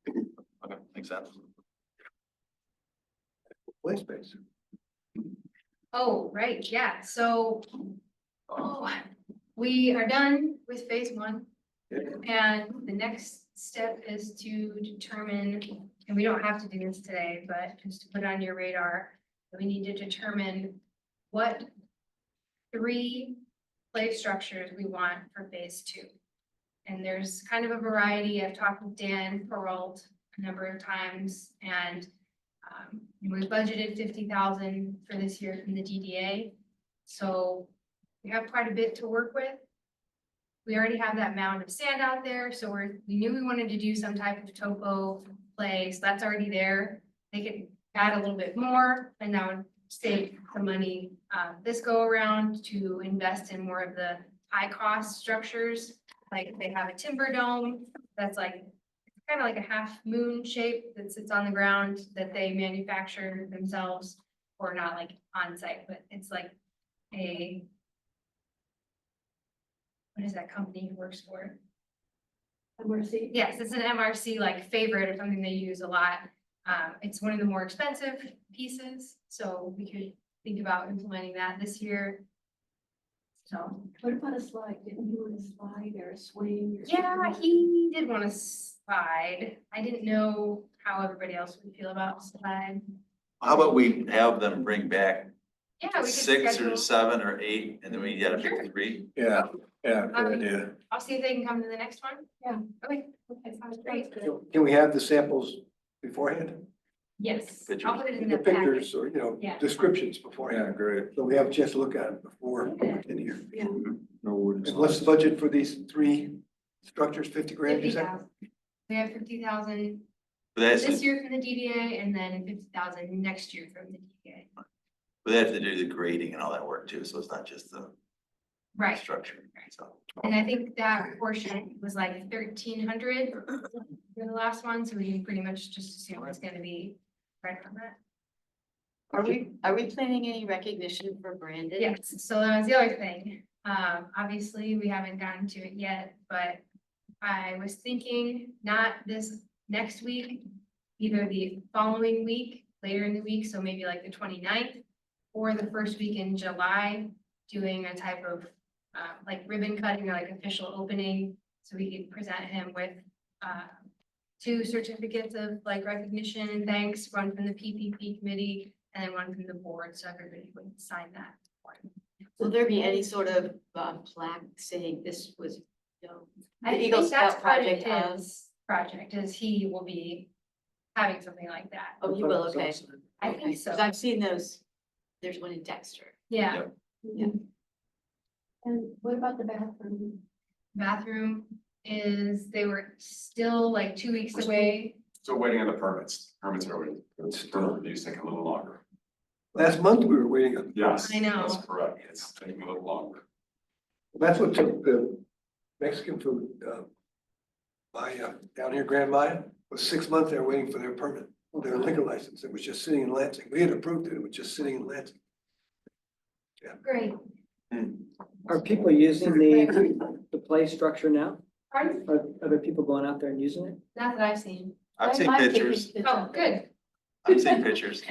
Okay, makes sense. Play space. Oh, right, yeah, so. We are done with phase one. And the next step is to determine, and we don't have to do this today, but just to put it on your radar, that we need to determine what 3 play structures we want for phase 2. And there's kind of a variety. I've talked with Dan Peralt a number of times, and we budgeted 50,000 for this year from the DDA. So we have quite a bit to work with. We already have that mound of sand out there, so we knew we wanted to do some type of topo play, so that's already there. They could add a little bit more, and that would save some money this go around to invest in more of the high cost structures. Like they have a timber dome that's like kind of like a half moon shape that sits on the ground that they manufacture themselves, or not like on site, but it's like a, what is that company who works for? MRC. Yes, it's an MRC like favorite or something they use a lot. It's one of the more expensive pieces, so we could think about implementing that this year. So, What about a slide? Didn't you want a slide or a swing? Or yeah, something? he did want to slide. I didn't know how everybody else would feel about slide. How about we have them bring back Yeah, we could 6 or schedule. 7 or 8, and then we gotta Sure. pick 3. Yeah, good idea. I'll see if they can come to the next one. Yeah. Okay, sounds great. Can we have the samples beforehand? Yes, Pictures. I'll put it in The the packet. pictures or, Yeah. descriptions beforehand, Yeah, great. so we have a chance to look at it before in here. No wooden And what's the slides. budget for these 3 structures, 50 grand, you said? 50,000. We have 50,000 But that's, this year from the DDA and then 50,000 next year from the DDA. but they have to do the grading and all that work too, so it's not just the Right, structure, so. and I think that portion was like 1,300 for the last one, so we can pretty much just assume it's gonna be right from that. Are we planning any recognition for Brandon? Yes, so that was the other thing. Obviously, we haven't gotten to it yet, but I was thinking not this next week, either the following week, later in the week, so maybe like the 29th, or the first week in July, doing a type of like ribbon cutting or like official opening, so we could present him with 2 certificates of like recognition and thanks, one from the PPP committee and then one from the board, so everybody would sign that. Will there be any sort of plaque saying this was, I the think Eagle that's Scout part of project of? his project, is he will be having something like that. Oh, you will, okay. I Okay, think so. 'cause I've seen those, there's one in Dexter. Yeah, And what about the bathroom? bathroom is, they were still like 2 weeks away. So waiting on the permits. Permits are waiting. Permit reviews take a little longer. Last month, we were waiting on. Yes, I know. that's correct. It's taking a little longer. That's what took the Mexican food, down here, Grand Maya, was 6 months they were waiting for their permit, their liquor license. It was just sitting in Lansing. We had approved it. It was just sitting in Lansing. Great. Are people using the play structure now? Pardon? Are other people going out there and using it? Not that I've seen. I've seen I've taken pictures, Oh, good. I've seen pictures.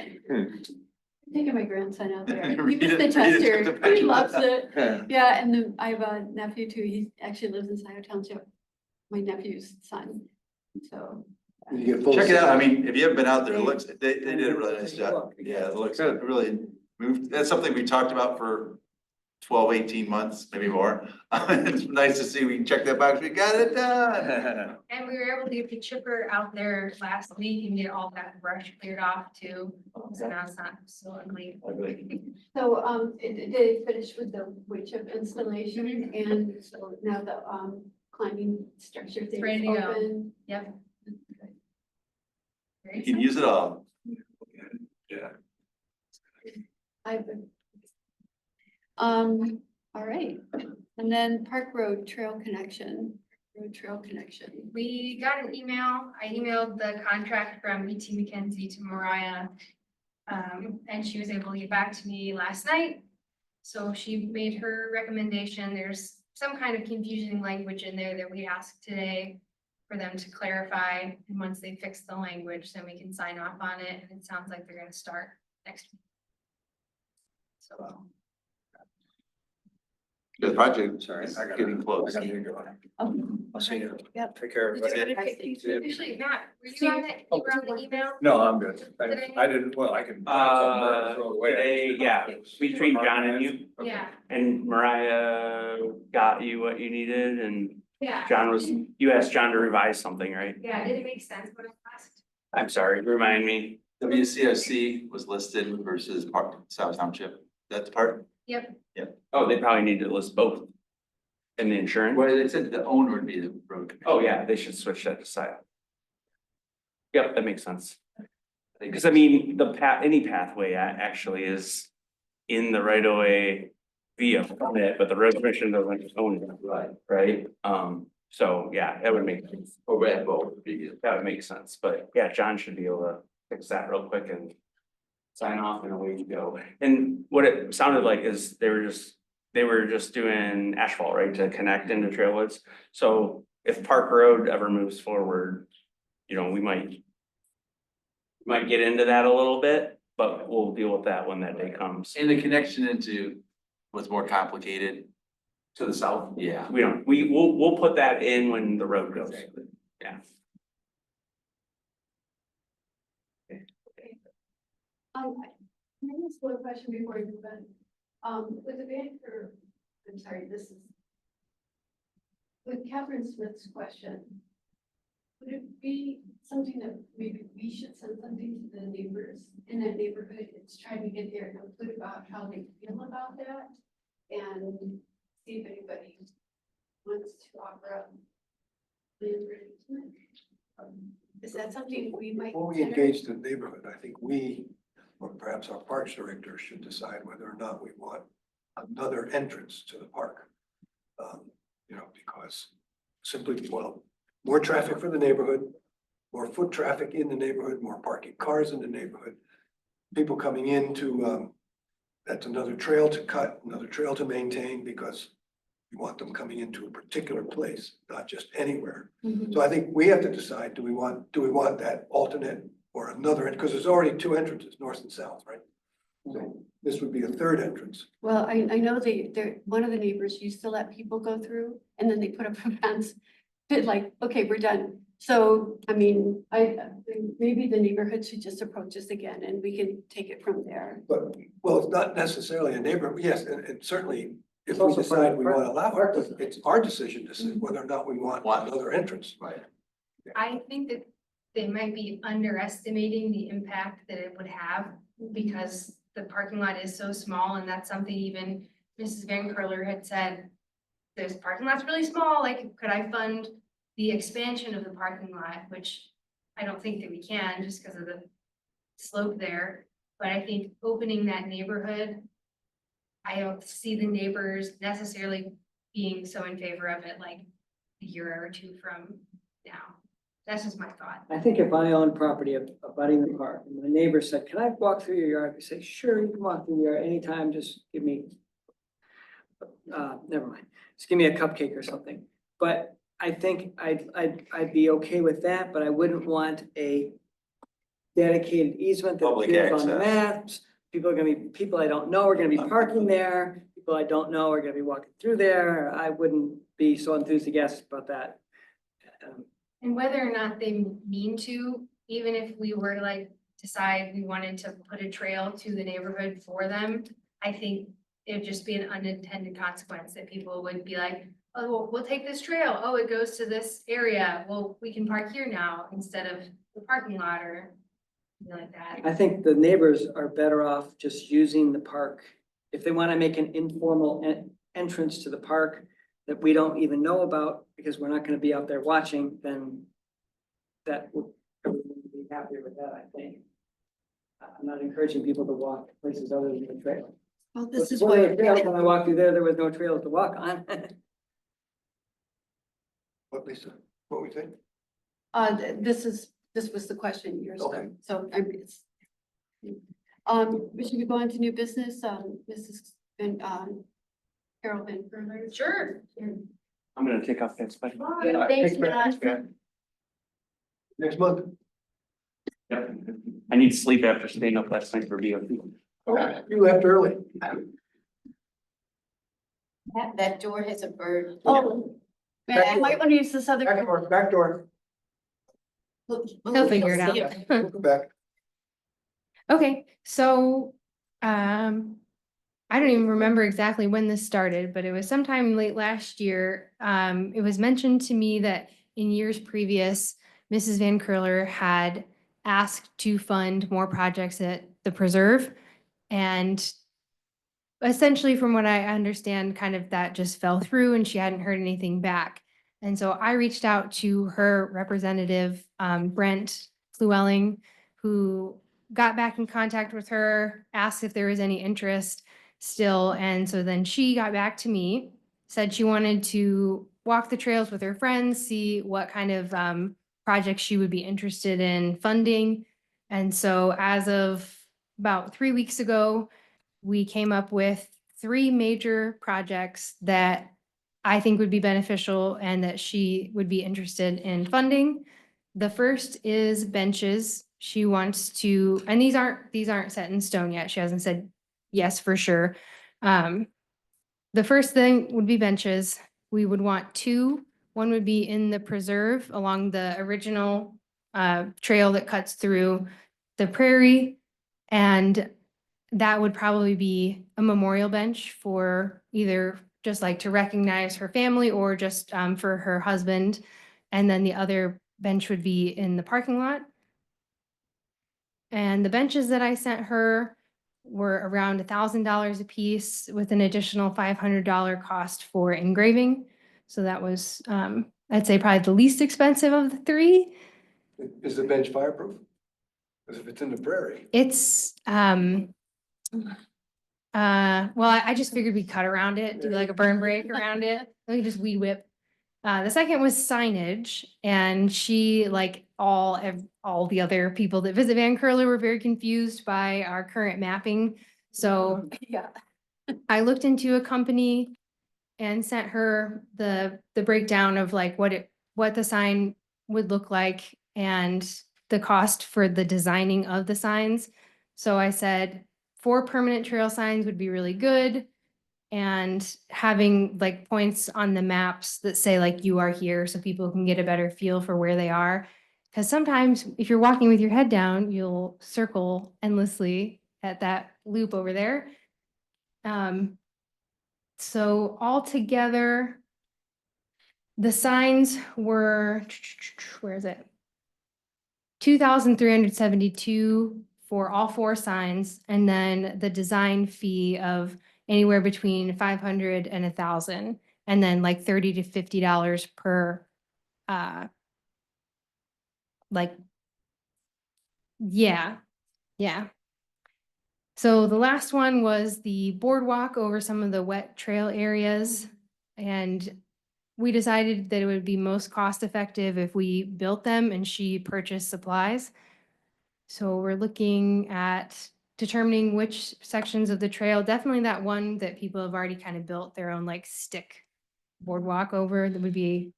Taking my grandson out there. He Read was it- the read it tester. to the He loves it. Yeah. Yeah, and then I have a nephew too. He actually lives in Scio Township. My nephew's son. So. You get full Check it out. I assessment. mean, if you haven't been out there, it looks, they did a really nice job. Yeah, it looks really moved. That's something we talked about for 12, 18 months, maybe more. It's nice to see we checked that box. We got it done. And we were able to get the chipper out there last week and get all that brush cleared off too. So now it's not so ugly. So, they finished with the wood chip installation and so now the, climbing structure thing ready is to go. open. Yep. Very You can exciting. use it all. Yeah. I've been. All right. And then Park Road Trail Connection, Road Trail Connection. We got an email. I emailed the contract from E.T. McKenzie to Mariah. And she was able to get back to me last night. So she made her recommendation. There's some kind of confusing language in there that we asked today for them to clarify. And once they fix the language, then we can sign off on it. And it sounds like they're gonna start next week. So. The project Sorry, is I gotta- getting close. I gotta get going. Oh, I'll see you. Yep. Take care, everybody. Actually, Matt, were you on that, you were on the email? No, I'm good. Today? I didn't, well, I can. throw it away. Today, yeah, between John and you, Okay. Yeah, and Mariah got you what you needed, and yeah, John was, you asked John to revise something, right? yeah, did it make sense what I asked? I'm sorry, remind me. WCFC was listed versus South Township. That's part. Yep, Oh, they probably need to list both. And the insurance? Well, they said the owner would be the road commissioner. Oh, yeah, they should switch that to SIO. Yep, that makes sense. Because I mean, the path, any pathway actually is in the right of way via permit, but the road commission doesn't own it, right? So yeah, that would make sense. Or red boat would be good. That would make sense, but yeah, John should be able to fix that real quick and sign off and away you go. And what it sounded like is they were just doing asphalt, right, to connect into Trailwoods. So if Park Road ever moves forward, you know, we might get into that a little bit, but we'll deal with that when that day comes. And the connection into what's more complicated. To the south? Yeah. We'll put that in when the road goes. Yeah. Can I ask one question before you move on? With the banker, I'm sorry, this is. With Catherine Smith's question. Would it be something that maybe we should send something to the neighbors in that neighborhood? It's trying to get their input about how they feel about that. And see if anybody wants to offer up. Land arrangement. Is that something we might? Before we consider? engage the neighborhood, I think we, or perhaps our parks director, should decide whether or not we want another entrance to the park. You know, because simply, well, more traffic for the neighborhood, more foot traffic in the neighborhood, more parking cars in the neighborhood. People coming into, that's another trail to cut, another trail to maintain, because you want them coming into a particular place, not just anywhere. Mhm. So I think we have to decide, do we want that alternate or another, because there's already two entrances, north and south, right? So this would be a third entrance. Well, I know one of the neighbors used to let people go through and then they put up a fence. But like, okay, we're done. So, I mean, I think maybe the neighborhood should just approach us again and we can take it from there. But, well, it's not necessarily a neighbor, yes, and certainly if It's we also part decide of we the want to allow park. it, it's our decision to see whether or not we want another entrance. Right. I think that they might be underestimating the impact that it would have because the parking lot is so small and that's something even Mrs. Van Curler had said. This parking lot's really small, like, could I fund the expansion of the parking lot, which I don't think that we can just because of the slope there. But I think opening that neighborhood, I don't see the neighbors necessarily being so in favor of it like a year or two from now. That's just my thought. I think if I own property abutting the park, and my neighbor said, can I walk through your yard? I say, sure, you can walk through your yard anytime, just give me. Never mind, just give me a cupcake or something. But I think I'd be okay with that, but I wouldn't want a dedicated easement that Public appears on the access. maps, people I don't know are gonna be parking there. People I don't know are gonna be walking through there. I wouldn't be so enthusiastic about that. And whether or not they mean to, even if we were to like decide we wanted to put a trail to the neighborhood for them, I think it'd just be an unintended consequence that people would be like, oh, well, we'll take this trail. Oh, it goes to this area. Well, we can park here now instead of the parking lot or something like that. I think the neighbors are better off just using the park. If they want to make an informal entrance to the park that we don't even know about, because we're not going to be out there watching, then that would, everyone would be happier with that, I think. I'm not encouraging people to walk places other than the trail. Well, this is One of why, the trails, when I walked through there was no trails to walk on. What, Lisa? What we think? this was the question years ago, Okay. so it's. Should we go on to new business, Mrs. Carol Van Curler? Sure. I'm gonna take off that spike. Thanks, Matt. Next month. Yep. I need sleep after staying up last night for BOT. You left early. That door has a bird. Oh, man, I might want to use this other. Back door. He'll figure it out. Go back. Okay, so, I don't even remember exactly when this started, but it was sometime late last year. It was mentioned to me that in years previous, Mrs. Van Curler had asked to fund more projects at the preserve. And essentially, from what I understand, kind of that just fell through and she hadn't heard anything back. And so I reached out to her representative, Brent Llewellyn, who got back in contact with her, asked if there was any interest still. And so then she got back to me, said she wanted to walk the trails with her friends, see what kind of projects she would be interested in funding. And so as of about 3 weeks ago, we came up with 3 major projects that I think would be beneficial and that she would be interested in funding. The first is benches. She wants to, and these aren't set in stone yet. She hasn't said yes for sure. The first thing would be benches. We would want 2. One would be in the preserve along the original trail that cuts through the prairie. And that would probably be a memorial bench for either just like to recognize her family or just for her husband. And then the other bench would be in the parking lot. And the benches that I sent her were around $1,000 a piece with an additional $500 cost for engraving. So that was, I'd say probably the least expensive of the 3. Is the bench fireproof? Because if it's in the prairie. It's, well, I just figured we'd cut around it, do like a burn break around it. We just weed whip. The second was signage, and she, like all the other people that visit Van Curler, were very confused by our current mapping. So Yeah. I looked into a company and sent her the breakdown of like what the sign would look like and the cost for the designing of the signs. So I said 4 permanent trail signs would be really good. And having like points on the maps that say like you are here so people can get a better feel for where they are. Because sometimes if you're walking with your head down, you'll circle endlessly at that loop over there. So altogether, the signs were, where is it? 2,372 for all 4 signs, and then the design fee of anywhere between 500 and 1,000, and then like $30 to $50 per, like, yeah. So the last one was the boardwalk over some of the wet trail areas, and we decided that it would be most cost effective if we built them and she purchased supplies. So we're looking at determining which sections of the trail, definitely that one that people have already kind of built their own like stick boardwalk over, that would be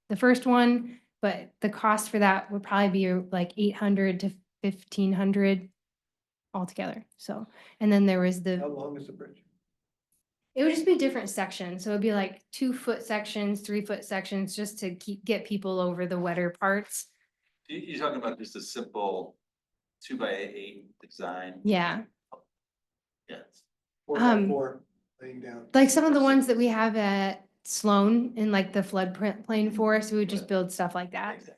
the first one, but the cost for that would probably be like 800 to 1,500. altogether. So, and then there was How the, long is the bridge? it would just be different sections. So it'd be like 2-foot sections, 3-foot sections, just to get people over the wetter parts. You're talking about just a simple 2x8 design? Yeah. Yes. 4x4 laying down. Like some of the ones that we have at Sloan in like the floodplain forest, we would just build stuff like that. Exactly.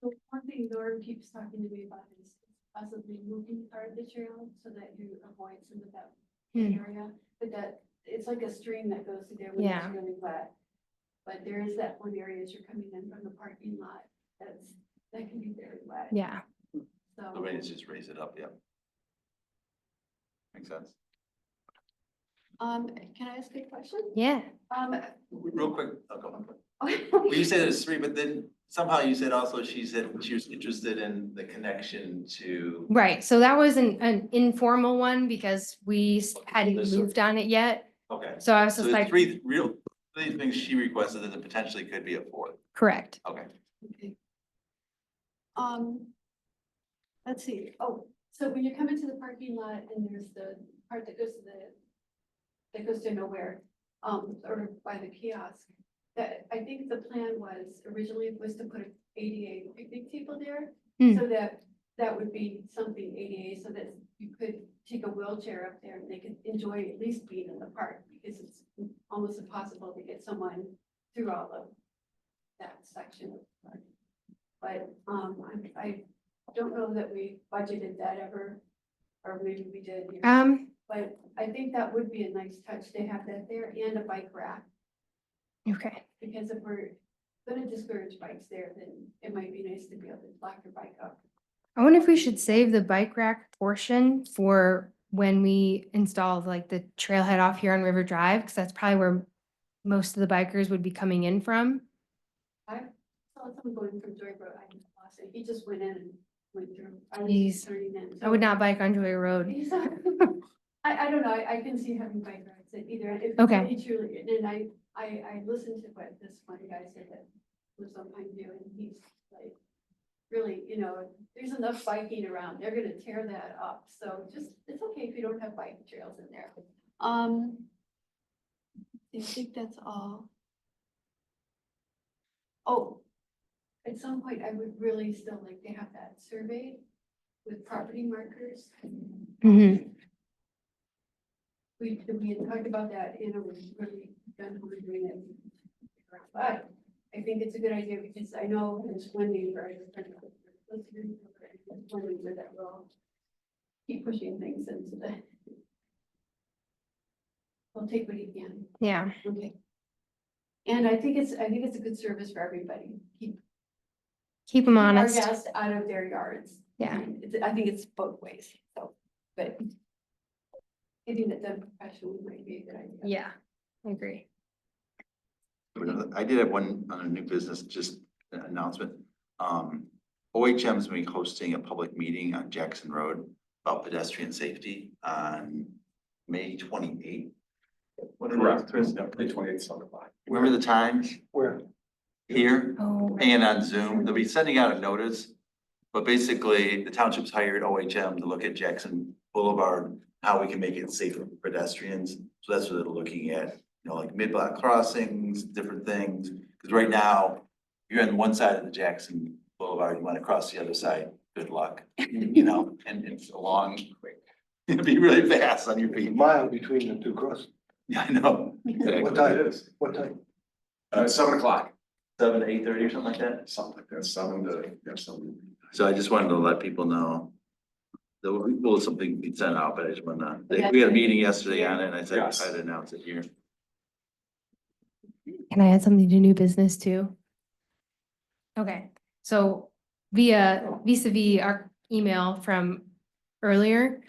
So one thing Laura keeps talking to me about is possibly moving part of the trail so that you avoid some of that area. But that, it's like a stream that goes through there when it's Yeah. really wet. But there is that one area as you're coming in from the parking lot, that can be very wet. Yeah. The So, way is just raise it up, yeah. Makes sense. can I ask a question? Yeah. Real quick, I'll go on. Well, you said there's 3, but then somehow you said also, she said she was interested in the connection to. Right. So that was an informal one because we hadn't This- moved on it yet. Okay. So I was So just the like, three things she requested, and then potentially could be a 4th. correct. Okay. Okay. Let's see, so when you come into the parking lot and there's the part that goes to nowhere, or by the kiosk. That, I think the plan was originally was to put an ADA picnic table there, Hmm. so that would be something ADA, so that you could take a wheelchair up there and they could enjoy at least being in the park, because it's almost impossible to get someone through all of that section of the park. But, I don't know that we budgeted that ever, or maybe we did. But I think that would be a nice touch to have that there, and a bike rack, Okay. because if we're gonna discourage bikes there, then it might be nice to be able to lock your bike up. I wonder if we should save the bike rack portion for when we install like the trailhead off here on River Drive, because that's probably where most of the bikers would be coming in from. I saw someone going from Joy Road, I just lost it, he just went in and went through. I was Jeez. just turning in. I would not bike on Joy Road. I don't know, I can see having bike racks at either, end. If Okay. really truly, and I listened to what this one guy said that lives on Pineview, and he's like, really, there's enough biking around, they're gonna tear that up, so just, it's okay if you don't have bike trails in there. I think that's all. Oh, at some point, I would really still like to have that surveyed with property markers. Mhm. We had talked about that, and it was really done, we're doing it. But I think it's a good idea, because I know there's one neighbor, I just kind of, one neighbor that will keep pushing things into the. We'll take what he can. Yeah. Okay. And I think it's a good service for everybody. Keep them Our honest. guests out of their yards. Yeah. I think it's both ways, so, but getting it done professionally might be a good idea. Yeah, I agree. I did have one on a new business, just an announcement. OHM's been hosting a public meeting on Jackson Road about pedestrian safety on May 28th. What is it, Chris? May 28th, 7 o'clock. Remember the times? Where? Here Oh. and on Zoom. They'll be sending out a notice. But basically, the township's hired OHM to look at Jackson Boulevard, how we can make it safer for pedestrians. So that's what they're looking at, like mid-block crossings, different things. Because right now, you're on one side of the Jackson Boulevard, you want to cross the other side, good luck. And it's a long, it'll be really fast on your There's a feet. mile between the two crossings. Yeah, I know. What time? What time? 7 o'clock, 7 to 8:30 or something like that. something like that, 7 to, yeah, 7. So I just wanted to let people know. There will something be sent out, but I just wanted to, we had a meeting yesterday on it, and I said Yes. I'd announce it here. Can I add something to new business too? Okay, so vis-a-vis our email from earlier,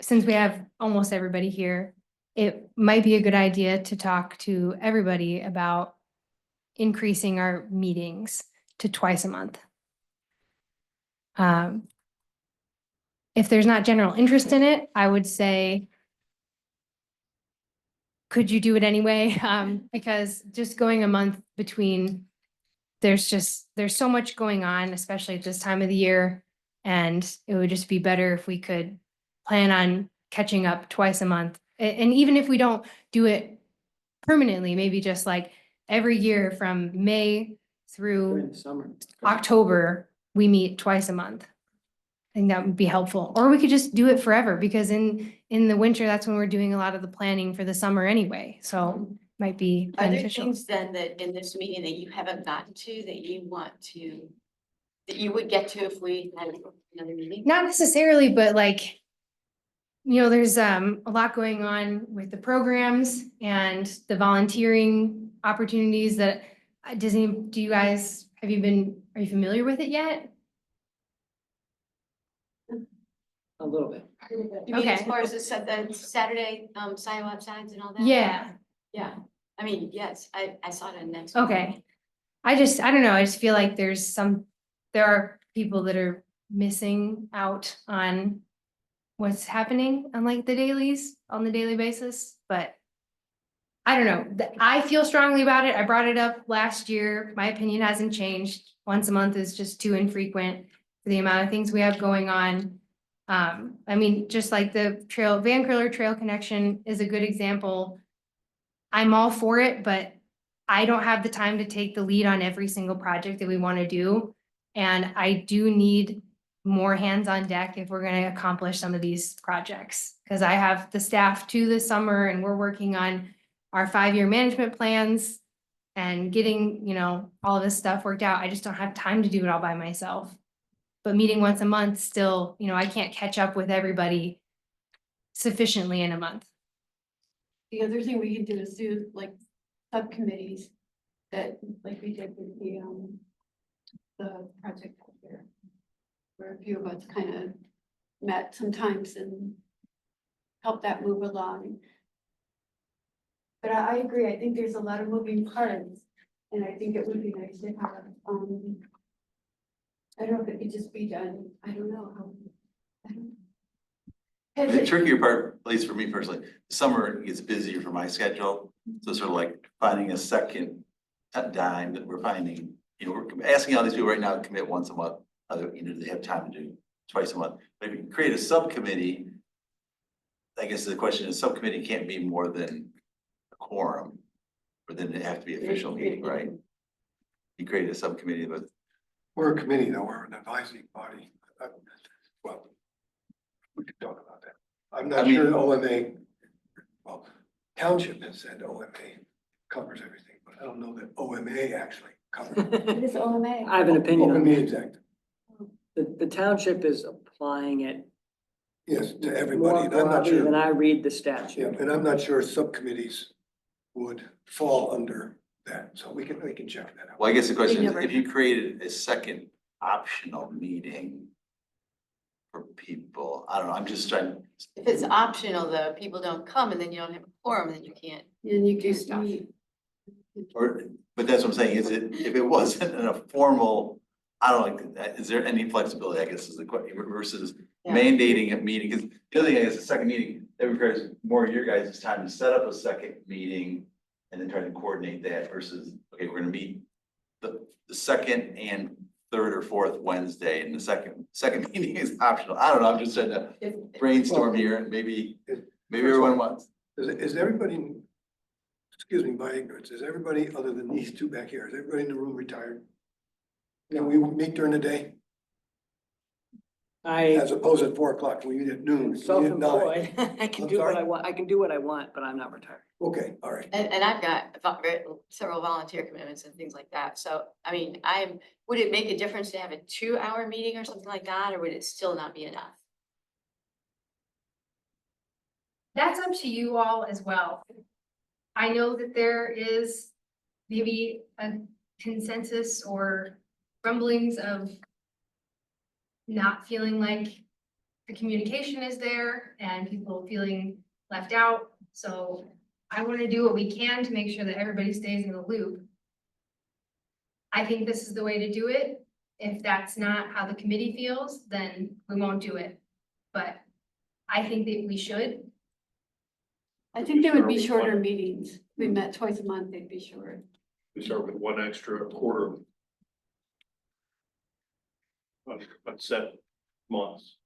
since we have almost everybody here, it might be a good idea to talk to everybody about increasing our meetings to twice a month. If there's not general interest in it, I would say, could you do it anyway? Because just going a month between, there's so much going on, especially at this time of the year. And it would just be better if we could plan on catching up twice a month. And even if we don't do it permanently, maybe just like every year from May During through the summer. October, we meet twice a month. I think that would be helpful, or we could just do it forever, because in the winter, that's when we're doing a lot of the planning for the summer anyway, so might be Are there beneficial. things then that in this meeting that you haven't gotten to that you want to, that you would get to if we had another meeting? Not necessarily, but like, there's a lot going on with the programs and the volunteering opportunities that are you familiar with it yet? A little bit. You mean as Okay. far as the Saturday, Scio outsides and all that? Yeah, Yeah, I mean, yes, I saw it in next. okay. I don't know, I just feel like there are people that are missing out on what's happening on like the dailies, on the daily basis, but I don't know, I feel strongly about it. I brought it up last year. My opinion hasn't changed. Once a month is just too infrequent for the amount of things we have going on. I mean, just like the Van Curler Trail Connection is a good example. I'm all for it, but I don't have the time to take the lead on every single project that we want to do. And I do need more hands on deck if we're going to accomplish some of these projects. Because I have the staff too this summer, and we're working on our 5-year management plans and getting, all of this stuff worked out. I just don't have time to do it all by myself. But meeting once a month still, I can't catch up with everybody sufficiently in a month. The other thing we can do is do like subcommittees that, like we did with the project out there. Where a few of us kind of met sometimes and helped that move along. But I agree, I think there's a lot of moving parts, and I think it would be nice to have, I don't know if it could just be done, I don't know how. I don't know. The trickier part, at least for me personally, summer gets busier for my schedule. So sort of like finding a second dime that we're finding, we're asking all these people right now to commit once a month. Do they have time to do twice a month? But if you create a subcommittee, I guess the question is, subcommittee can't be more than a quorum, or then it have to be official meeting, right? You create a subcommittee with. We're a committee though, we're an advisory body. Well, we could talk about that. I'm not sure the OMA, well, township has said OMA covers everything, but I don't know that OMA actually covers. It is OMA. I have an opinion on OMA, that. exact, The township is applying it yes, to everybody, more and I'm not broadly than sure, I read the yeah, statute. and I'm not sure subcommittees would fall under that, so we can check that out. Well, I guess the question is, never if you created a second optional meeting for people, I don't know, I'm just trying. If it's optional though, people don't come and then you don't have a quorum, then you can't. And you do can stuff. But that's what I'm saying, if it wasn't in a formal, I don't know, is there any flexibility, I guess is the question, versus Yeah. mandating a meeting? Because the other thing is, the second meeting, that requires more of your guys' time to set up a second meeting and then try to coordinate that versus, okay, we're gonna meet the second and third or fourth Wednesday, and the second meeting is optional. I don't know, I'm just trying to brainstorm here, and maybe everyone wants. Is everybody, excuse me, my ignorance, is everybody other than these two back here, is everybody in the room retired? Can we meet during the day I as opposed to 4 o'clock, we meet at noon? am we meet at 9? self-employed. I can I'm do what sorry? I want. I can do what I want, but I'm not retired. Okay, all right. And I've got several volunteer commitments and things like that. So, I mean, would it make a difference to have a 2-hour meeting or something like that, or would it still not be enough? That's up to you all as well. I know that there is maybe a consensus or rumblings of not feeling like the communication is there and people feeling left out. So I want to do what we can to make sure that everybody stays in the loop. I think this is the way to do it. If that's not how the committee feels, then we won't do it. But I think that we should. I think there would be shorter meetings. We met twice a month, they'd be short. We start with one extra quarter. On set months.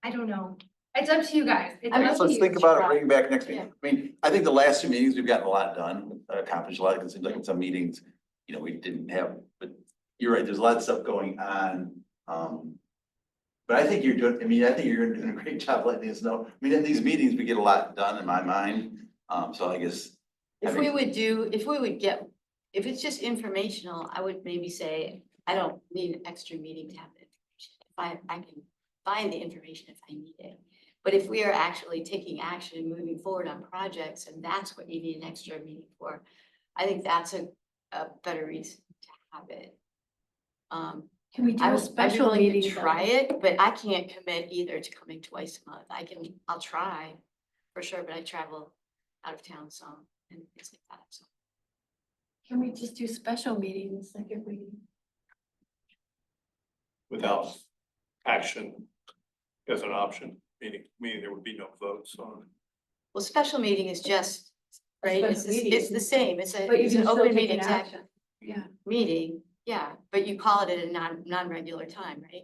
I don't know. It's up to you guys. It's I mean, up to Let's you. think about it, Right. bring it back next meeting. Yeah. I mean, I think the last two meetings, we've gotten a lot done, accomplished a lot, because it seems like in some meetings, you know, we didn't have, but you're right, there's a lot of stuff going on. But I think you're doing, I mean, I think you're doing a great job letting us know. I mean, in these meetings, we get a lot done in my mind. So I guess. If we would get, if it's just informational, I would maybe say, I don't need an extra meeting to have the information. I can find the information if I need it. But if we are actually taking action and moving forward on projects, and that's what you need an extra meeting for, I think that's a better reason to have it. Can we do I'd a be special willing to meeting? try it, but I can't commit either to coming twice a month. I'll try for sure, but I travel out of town some and things like that, so. Can we just do special meetings, like if we? Without action as an option, meaning there would be no votes on it. Well, special meeting is just, right, it's Special meeting. the same, it's But you it's can an still open take meeting, an exact action. Yeah. meeting, yeah, but you call it at a non-regular time, right?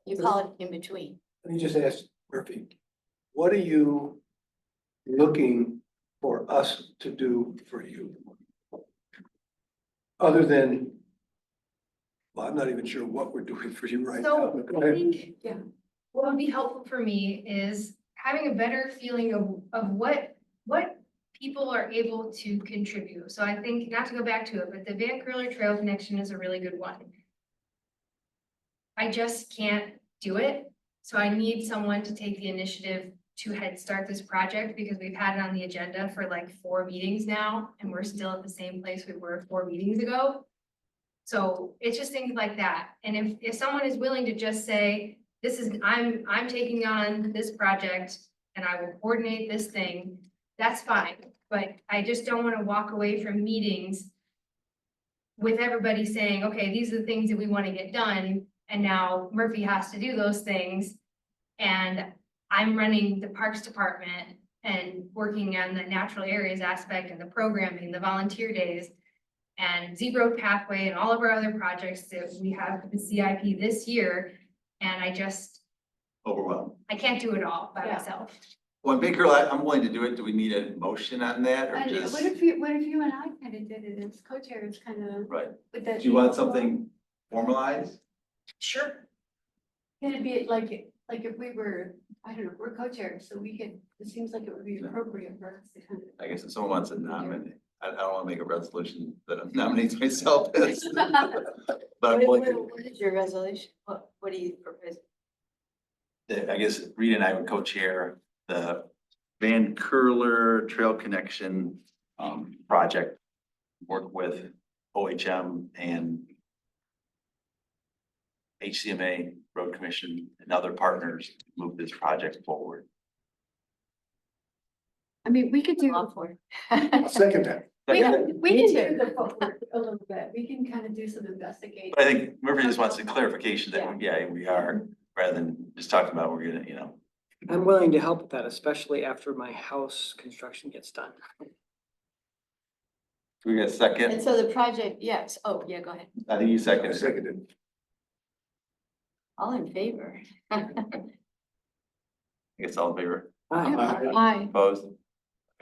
You call it in between. Let me just ask Murphy, what are you looking for us to do for you? Other than, well, I'm not even sure what we're doing for you right now. So but go I ahead. think, what would be helpful for me is having a better feeling of what people are able to contribute. So I think, not to go back to it, but the Van Curler Trail Connection is a really good one. I just can't do it, so I need someone to take the initiative to head start this project, because we've had it on the agenda for like 4 meetings now, and we're still at the same place we were 4 meetings ago. So it's just things like that, and if someone is willing to just say, this is, I'm taking on this project and I will coordinate this thing, that's fine, but I just don't wanna walk away from meetings with everybody saying, okay, these are the things that we wanna get done, and now Murphy has to do those things. And I'm running the Parks Department and working on the natural areas aspect and the programming, the volunteer days, and Z Road Pathway and all of our other projects that we have the CIP this year. And I Overwhelmed. can't do it all by Yeah. myself. Well, Baker, I'm willing to do it. Do we need a motion on that or And just? what if you and I kind of did it as co-chairs, kind of, Right. would that? Do you want something formalized? Sure. Can it be like if we were, I don't know, we're co-chairs, so we could, it seems like it would be appropriate for us to kind of. I guess if someone wants to nominate, I don't want to make a resolution that I'm nominating myself as. But I'm willing to. What is your resolution? What do you propose? I guess Rita and I would co-chair the Van Curler Trail Connection project. Work with OHM and HCMA, Road Commission, and other partners to move this project forward. I mean, we could do. All for I'll second that. We Me can too. do the footwork a little bit. We can kind of do some investigating. But I think Murphy just wants a clarification that, yeah, we are, rather than just talking about, we're gonna, you know. I'm willing to help with that, especially after my house construction gets done. Do we get a And second? so the project, yes, oh, yeah, go ahead. I think you I seconded. seconded. All in favor? I guess all in favor, Aye. opposed?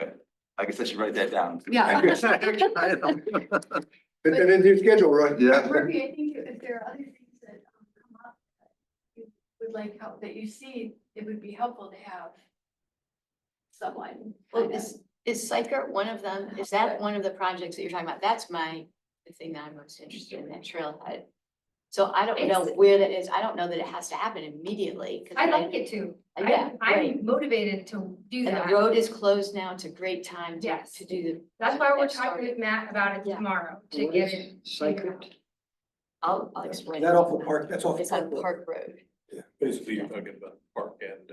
Okay, I guess I should write that down. Yeah. Put that into your schedule, Roy. Yeah. Murphy, I think if there are other things that come up that you would like help, that you see, it would be helpful to have someone. Well, kind of- is Syker one of them? Is that one of the projects that you're talking about? That's the thing that I'm most interested in, that trailhead. So I don't know where that is. I don't know that it has to happen immediately. 'Cause I'd like it to. Yeah, right. I'm motivated to do And that. the road is closed now. It's a great time Yes. to do the. That's why we're get talking started. with Matt about it Yeah. tomorrow, to What get is it. Sacred? I'll explain. That off the park, that's off. It's on Park Road, Basically, you're talking about park and,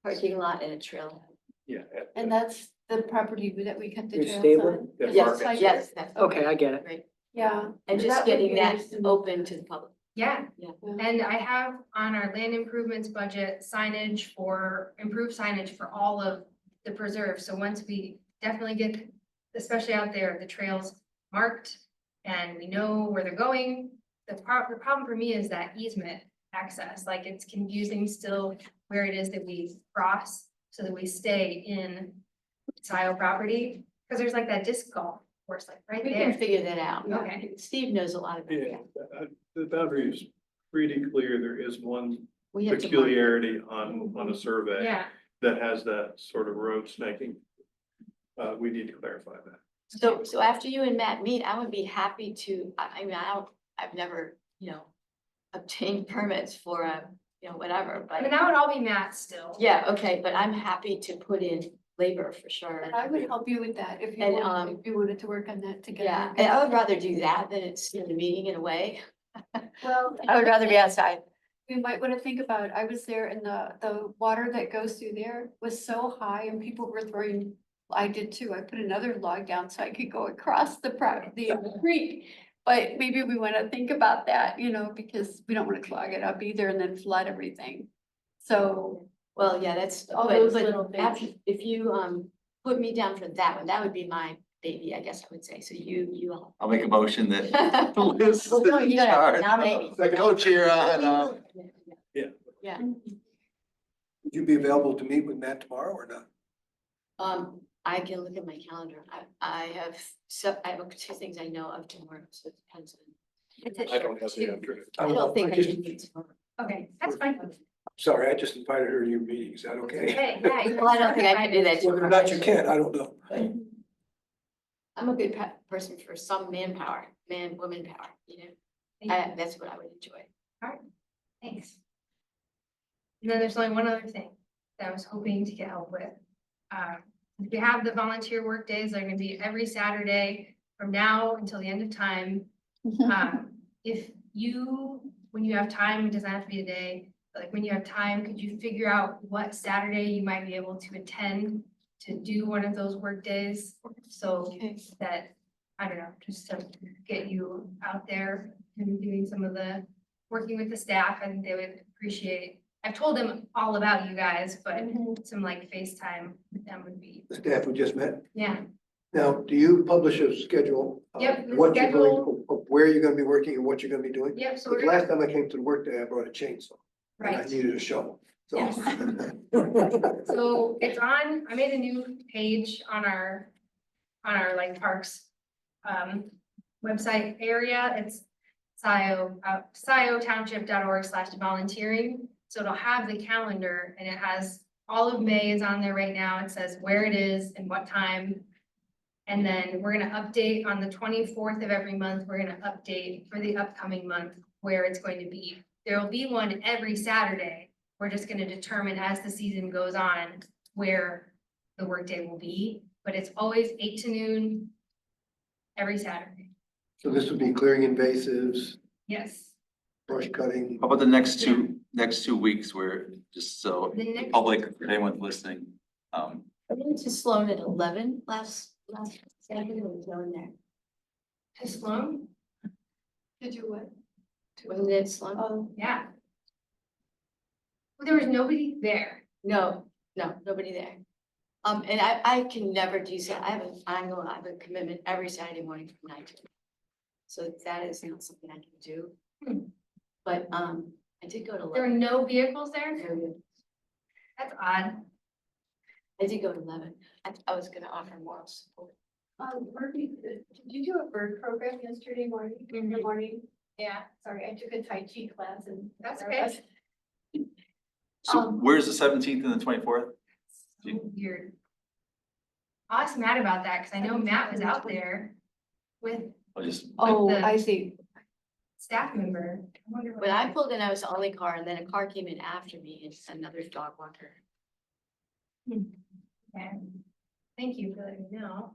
parking lot and a trailhead. yeah. And that's the property that we cut the Your trails stable? on. That Yes, park. yes, that's. Okay, I get it. Right. Yeah. And That just would getting be that nice to- open to the public. Yeah, Yeah. and I have on our land improvements budget signage for, improved signage for all of the preserves. So once we definitely get, especially out there, the trails marked and we know where they're going. The problem for me is that easement. access, like it's confusing still where it is that we cross so that we stay in Scio property, because there's like that disc golf course like right We can there. figure that out. Okay. Steve knows a lot about Yeah, that. the boundary is pretty clear. There is one We have to mark it. peculiarity on a survey Yeah, that has that sort of road snaking. We need to clarify that. So after you and Matt meet, I would be happy to, I mean, I've never, obtained permits for whatever, I mean, but that would all be Matt still. yeah, okay, but I'm happy to put in labor for sure. And I would help you with that if you And, wanted, if you wanted to work on that together. Yeah, and I would rather do that than it's in the meeting in a way. Well, I would rather be outside. we might want to think about, I was there and the water that goes through there was so high and people were throwing, I did too. I put another log down so I could go across the creek. But maybe we want to think about that, because we don't want to clog it up either and then flood everything. So, Well, yeah, that's, All but, those but little things. after, if you, put me down for that one, that would be my baby, I guess I would say. So you all. I'll make a motion that Liz is Well, no, you gotta charged. nominate me. Co-chair on, Yeah. Yeah. Would you be available to meet with Matt tomorrow or not? I can look at my calendar. I have two things I know of tomorrow, so it depends on. I don't have the answer. I don't think I just- can meet tomorrow. Okay, that's fine. Sorry, I just invited her to your meeting. Is that okay? Hey, yeah. Well, I don't think I can do that. Whether or not you can, I don't know. But I'm a good person for some manpower, woman power, that's what I would enjoy. Thanks. And then there's only one other thing that I was hoping to get help with. We have the volunteer work days, they're gonna be every Saturday from now until the end of time. If you, when you have time, it doesn't have to be today, but like when you have time, could you figure out what Saturday you might be able to attend to do one of those work days? So Okay. that, I don't know, just to get you out there and doing some of the, working with the staff, I think they would appreciate. I've told them all about you guys, but some like FaceTime with them would be, The staff we just met. yeah. Now, do you publish a schedule? of Yep, the what you're schedule. going, of where you're gonna be working and what you're gonna be doing? Yep, so Because we're, last time I came to the work day, I brought a chainsaw. And I right. needed a shovel. So. Yes. So it's on, I made a new page on our like parks website area. It's sciotownship.org/volunteering. So it'll have the calendar and it has all of May is on there right now. It says where it is and what time. And then we're gonna update on the 24th of every month. We're gonna update for the upcoming month where it's going to be. There will be one every Saturday. We're just gonna determine as the season goes on where the workday will be, but it's always 8 to noon every Saturday. So this would be clearing invasives, Yes. brush cutting. how about the next two weeks where, just so The next- public, for anyone listening, I went to Sloan at 11 last Saturday, there was no one there. To Sloan? did you what? Wasn't it Sloan? Oh, Yeah. Well, there was nobody there. No, nobody there. And I can never do so. I have a commitment every Saturday morning from 9 to 10. So that is not something I can do. But, I did go to There were 11. no vehicles there? I That's odd. did go to 11. I was gonna offer moral support. Murphy, did you do a bird program yesterday morning, in the morning? Yeah, Sorry, I took a Tai Chi class and. that's okay. so where's the 17th and the 24th? So weird. I was mad about that because I know Matt was out there with I'll just, Oh, the- I see. staff member. I wonder what When I happened. pulled in, I was the only car and then a car came in after me. It's another dog walker. Okay. Thank you for letting me know.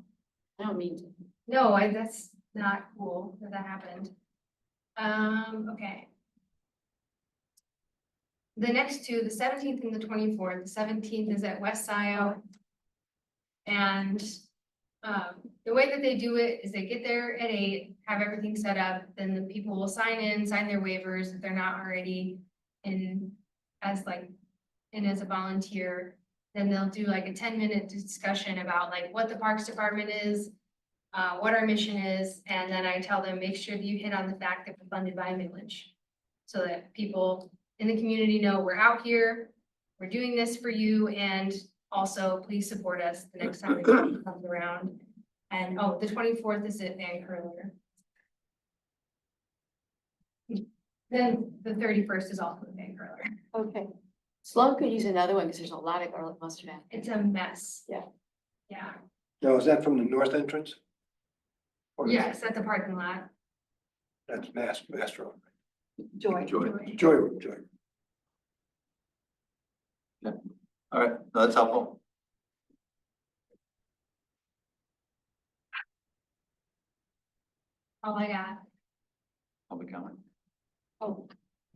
I don't mean to. No, that's not cool that that happened. Okay. The next two, the 17th and the 24th, the 17th is at West Scio. And the way that they do it is they get there at 8, have everything set up, then the people will sign in, sign their waivers if they're not already in as a volunteer. Then they'll do like a 10-minute discussion about like what the Parks Department is, what our mission is, and then I tell them, make sure that you hit on the fact that we're funded by a millage. So that people in the community know we're out here, we're doing this for you, and also please support us the next time it comes around. And, oh, the 24th is at Van Curler. Then the 31st is also at Van Curler. Okay. Sloan could use another one because there's a lot of garlic mustard out there. It's a mess. Yeah. Yeah, Now, is that from the north entrance? Or is- yes, at the parking lot. That's Mass Road. Joy. Joy, Joy. All right, no, that's helpful. All I got. Public comment. Oh.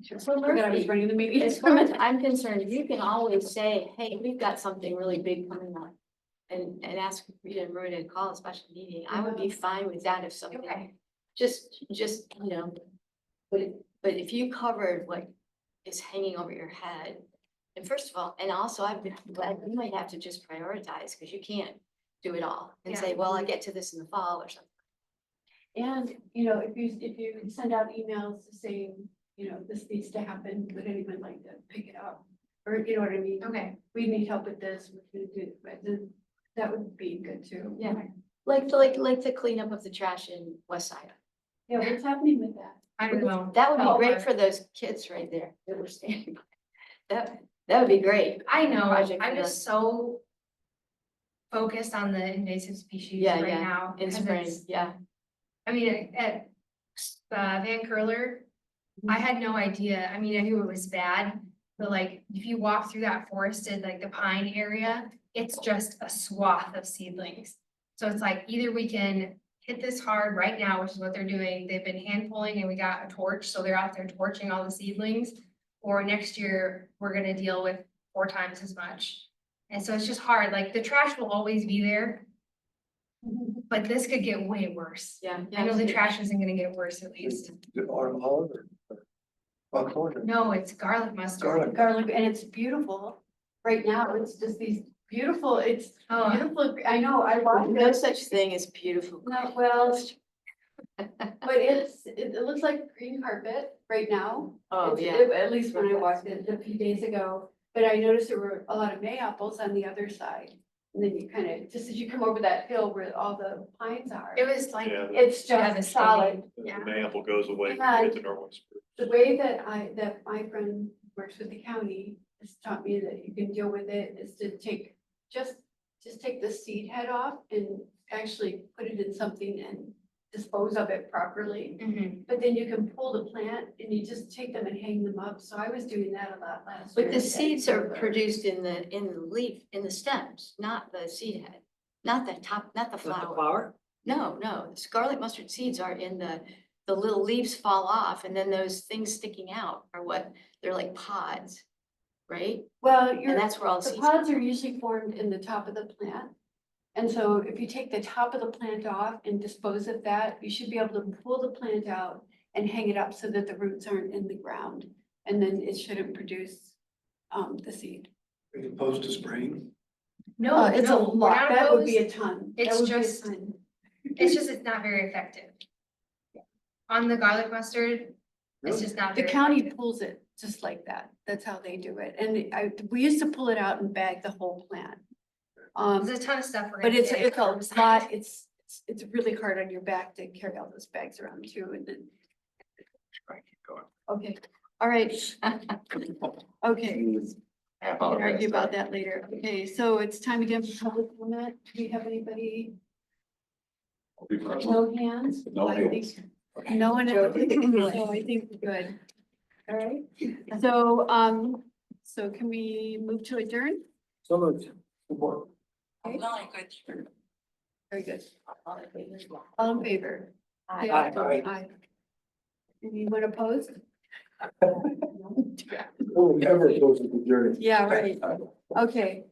So forgot I was running the meeting. As far as I'm concerned, you can always say, hey, we've got something really big coming up. And ask Rita and Maria to call a special meeting. I would be fine with that if something, Okay. just, you know. But if you covered what is hanging over your head, and first of all, and also I've been glad, you might have to just prioritize, because you can't do it all. And say, well, I get to this in the fall or something. And, you know, if you send out emails saying, you know, this needs to happen, would anyone like to pick it up? Or, you know what I mean? Okay. We need help with this, we're gonna do it, but then that would be good too. Yeah. Like the cleanup of the trash in West Side. Yeah, what's happening with that? I don't know. That would Oh, be great for those kids right there that were standing by. That would be great. I know, Project I'm for just so focused on the invasive species Yeah, right yeah, now. in 'cause spring, it's- yeah. I mean, at Van Curler, I had no idea. I mean, I knew it was bad, but like, if you walk through that forested, like the pine area, it's just a swath of seedlings. So it's like, either we can hit this hard right now, which is what they're doing. They've been hand pulling and we got a torch, so they're out there torching all the seedlings. Or next year, we're gonna deal with 4 times as much. And so it's just hard, like the trash will always be there. But this could get way worse. Yeah. I know the trash isn't gonna get worse at least. Is it autumn olive or buckthorn? No, it's garlic mustard. Garlic. Garlic, and it's beautiful. Right now, it's just these beautiful, it's Oh, beautiful, I know, I watched No it. such thing as beautiful. No, well, but it looks like green carpet right now. Oh, It's- yeah. At least when I walked it a few days ago, but I noticed there were a lot of mayaples on the other side. And then you kind of, just as you come over that hill where all the pines are, it was like, Yeah, it's Yeah, just the solid. the yeah. maple goes away, Yeah. with the normal spruce. The way that my friend works with the county has taught me that you can deal with it is to take, just take the seed head off and actually put it in something and dispose of it properly. Mhm. But then you can pull the plant and you just take them and hang them up. So I was doing that a lot last year. But the seeds are produced in the leaf, in the stems, not the seed head, not the top, not the flower. Flower? No, the scarlet mustard seeds are in the little leaves fall off and then those things sticking out are what, they're like pods, right? Well, And that's where all the the seeds. pods are usually formed in the top of the plant. And so if you take the top of the plant off and dispose of that, you should be able to pull the plant out and hang it up so that the roots aren't in the ground. And then it shouldn't produce the seed. As opposed to spraying? No, It's a no, we're lot, not that would be opposed. a ton. It's That would be a just- ton. It's not very effective. On the garlic mustard, it's just not The very county effective. pulls it just like that. That's how they do it. And we used to pull it out and bag the whole plant. There's a ton of stuff. we're But gonna it's get. a lot, it's really hard on your back to carry all those bags around too, and then, Right, keep going. okay, all right. Okay, we Half can hour. argue about that later. Okay, so it's time again for public comment. Do we have anybody? No hands? No I think- hands. No one, so I think we're good. All right, so can we move to adjourn? So moved. Support. Very good. All in favor? Aye. Aye. Anyone opposed? Oh, never goes with the journey. Yeah, right. Okay.